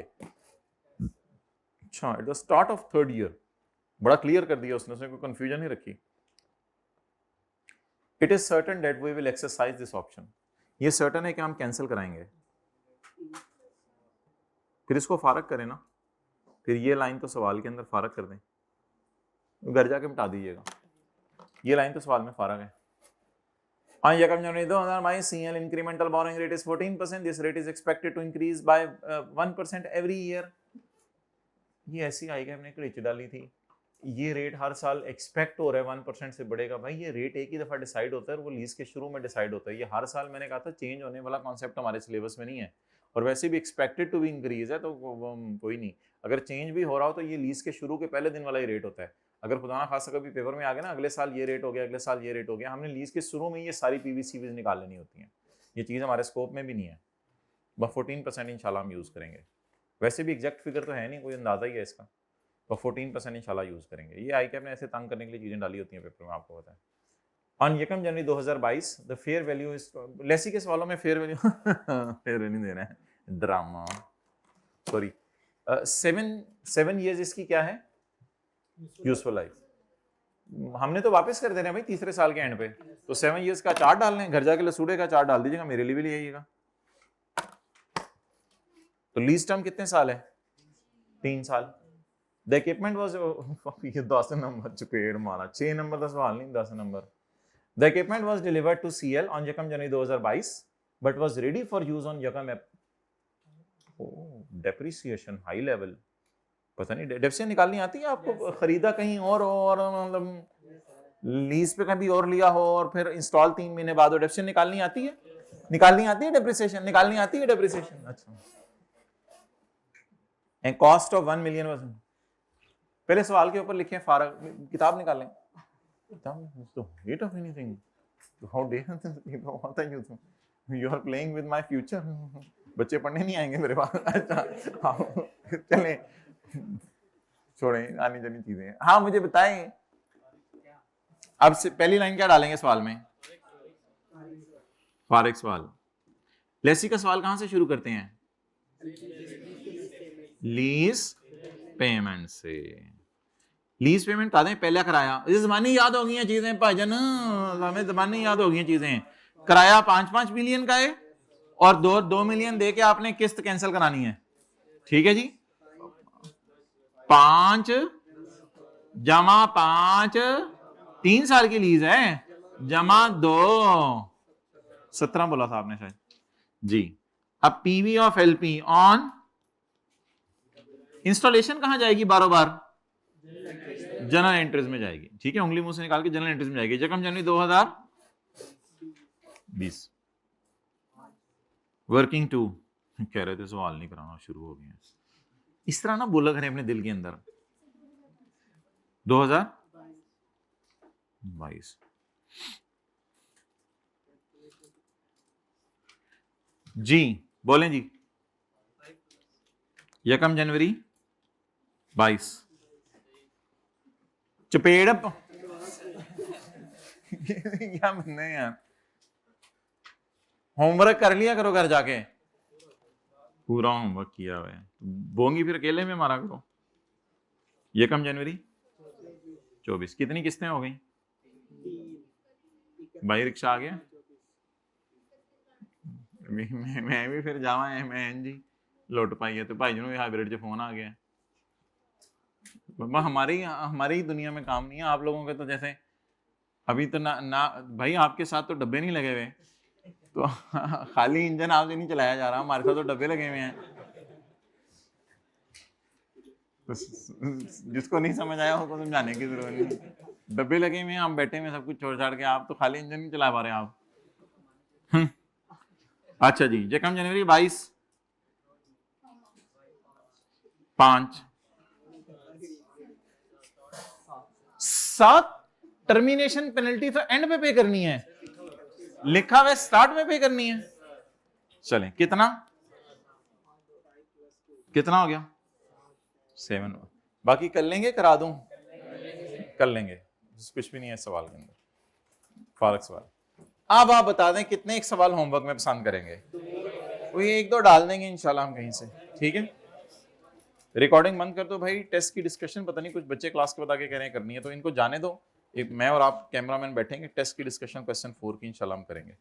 अच्छा, at the start of 3rd year, बड़ा क्लियर कर दिया उसने, कोई कंफ्यूजन नहीं रखी। It is certain that we will exercise this option, ये सर्टन है कि हम कैंसिल कराएंगे। फिर इसको फारक करें ना, फिर ये लाइन तो सवाल के अंदर फारक कर दें, घर जाके मिटा दीजिएगा, ये लाइन तो सवाल में फारक है। On यकम January 2022, CL incremental borrowing rate is 14%. This rate is expected to increase by 1% every year. ये ऐसी आई हमने क्लिच डाली थी, ये रेट हर साल एक्सपेक्ट हो रहा है 1% से बढ़ेगा। भाई ये रेट एक ही दफा डिसाइड होता है और वो लीज के शुरू में डिसाइड होता है, ये हर साल मैंने कहा था चेंज होने वाला कॉन्सेप्ट हमारे सिलेबस में नहीं है, और वैसे भी एक्सपेक्टेड टू बी इंक्रीज है तो कोई नहीं, अगर चेंज भी हो रहा हो तो ये लीज के शुरू के पहले दिन वाला ही रेट होता है। अगर खुदा ना खासा कभी पेपर में आ गया ना अगले साल ये रेट हो गया, अगले साल ये रेट हो गया, हमने लीज के शुरू में ये सारी पीवीसीवीज निकाल लेनी होती हैं, ये चीज़ हमारे स्कोप में भी नहीं है। बस 14% इंशाल्लाह हम यूज़ करेंगे, वैसे भी एग्जैक्ट फिगर तो है नहीं, कोई अंदाजा ही है इसका, तो 14% इंशाल्लाह यूज़ करेंगे। ये आई कैप ने ऐसे तंग करने के लिए चीज़ें डाली होती हैं पेपर में, आपको पता है। ऑन यकम January 2022 the fair value is, lessee के सवालों में फेयर वैल्यू फेयर वैल्यू दे रहे हैं, ड्रामा, सॉरी। 7 years इसकी क्या है यूजफुल लाइफ, हमने तो वापस कर देना है भाई तीसरे साल के एंड पे, तो 7 years का चार्ट डाल लें, घर जाके लसूड़े का चार्ट डाल दीजिएगा, मेरे लिए भी ले आइएगा। तो लीज टर्म कितने साल है, 3 साल। द इक्विपमेंट वाज, ये 10 नंबर चपेड़ मारा, 6 नंबर का सवाल नहीं, 10 number. The equipment was delivered to CL on यकम January 2022 but was ready for use on यकम एप। डेप्रिसिएशन हाई लेवल, पता नहीं डेप्रिसिएशन निकालनी आती है आपको, खरीदा कहीं और मतलब लीज पे कभी और लिया हो और फिर इंस्टॉल 3 महीने बाद और डेप्रिसिएशन निकालनी आती है, डेप्रिसिएशन निकालनी आती है डेप्रिसिएशन। अच्छा, and cost of 1 million was, पहले सवाल के ऊपर लिखे फारग, किताब निकालें, hate of anything, how dare people, what are you are playing with my future, बच्चे पढ़ने नहीं आएंगे मेरे पास। अच्छा चले छोड़ें आनी जानी चीजें। हाँ मुझे बताएं, अब से पहली लाइन क्या डालेंगे सवाल में, फारिग सवाल। लेसी का सवाल कहां से शुरू करते हैं, लीज पेमेंट से। लीज पेमेंट बता दें, पहला किराया, ये जबानी याद हो गई हैं चीजें भाईजान, हमें जबानी याद हो गई हैं चीजें। किराया 5-5 मिलियन का है और 2 मिलियन दे के आपने किस्त कैंसिल करानी है, ठीक है जी। 5 जमा 5 3 साल की लीज है, जमा 2 17 बोला था आपने शायद जी। अब PV of LP on installation कहां जाएगी, बार जनरल एंट्रीज में जाएगी, ठीक है, उंगली मुंह से निकाल के जनरल एंट्रीज में जाएगी। यकम जनवरी 2020 वर्किंग टू, कह रहे थे सवाल नहीं कराना, शुरू हो गए। इस तरह ना बोला करें अपने दिल के अंदर। 2022 जी, बोलें जी। यकम जनवरी 22 चपेड़ क्या बनने यार, होमवर्क कर लिया करो घर जाके, पूरा होमवर्क किया हुआ है, बोंगी फिर अकेले में मारा करो। यकम जनवरी 24 कितनी किस्तें हो गई भाई, रिक्शा आ गया, मैं भी फिर जावा है, मैं जी लुट पाई है, तो भाई जी हाइब्रिड से फोन आ गया। हमारी दुनिया में काम नहीं है, आप लोगों के तो जैसे अभी तो ना भाई आपके साथ तो डब्बे नहीं लगे हुए, तो खाली इंजन आपसे नहीं चलाया जा रहा, हमारे साथ तो डब्बे लगे हुए हैं। तो जिसको नहीं समझ आया उसको समझाने की जरूरत नहीं, डब्बे लगे हुए हैं, हम बैठे हुए सब कुछ छोड़ छाड़ के, आप तो खाली इंजन नहीं चला पा रहे आप। अच्छा जी, यकम जनवरी 22 5 7 टर्मिनेशन पेनल्टी तो एंड पे करनी है, लिखा हुआ स्टार्ट में पे करनी है। चलें कितना हो गया 7, बाकी कर लेंगे, करा दूं, कर लेंगे, कुछ भी नहीं है सवाल के अंदर, फारग सवाल। अब आप बता दें कितने एक सवाल होमवर्क में पसंद करेंगे, वो ये 1-2 डाल देंगे इंशाल्लाह हम कहीं से, ठीक है। रिकॉर्डिंग बंद कर दो भाई, टेस्ट की डिस्कशन पता नहीं कुछ बच्चे क्लास के बता के कह रहे हैं करनी है, तो इनको जाने दो, एक मैं और आप कैमरामैन बैठेंगे, टेस्ट की डिस्कशन क्वेश्चन 4 की इंशाल्लाह हम करेंगे।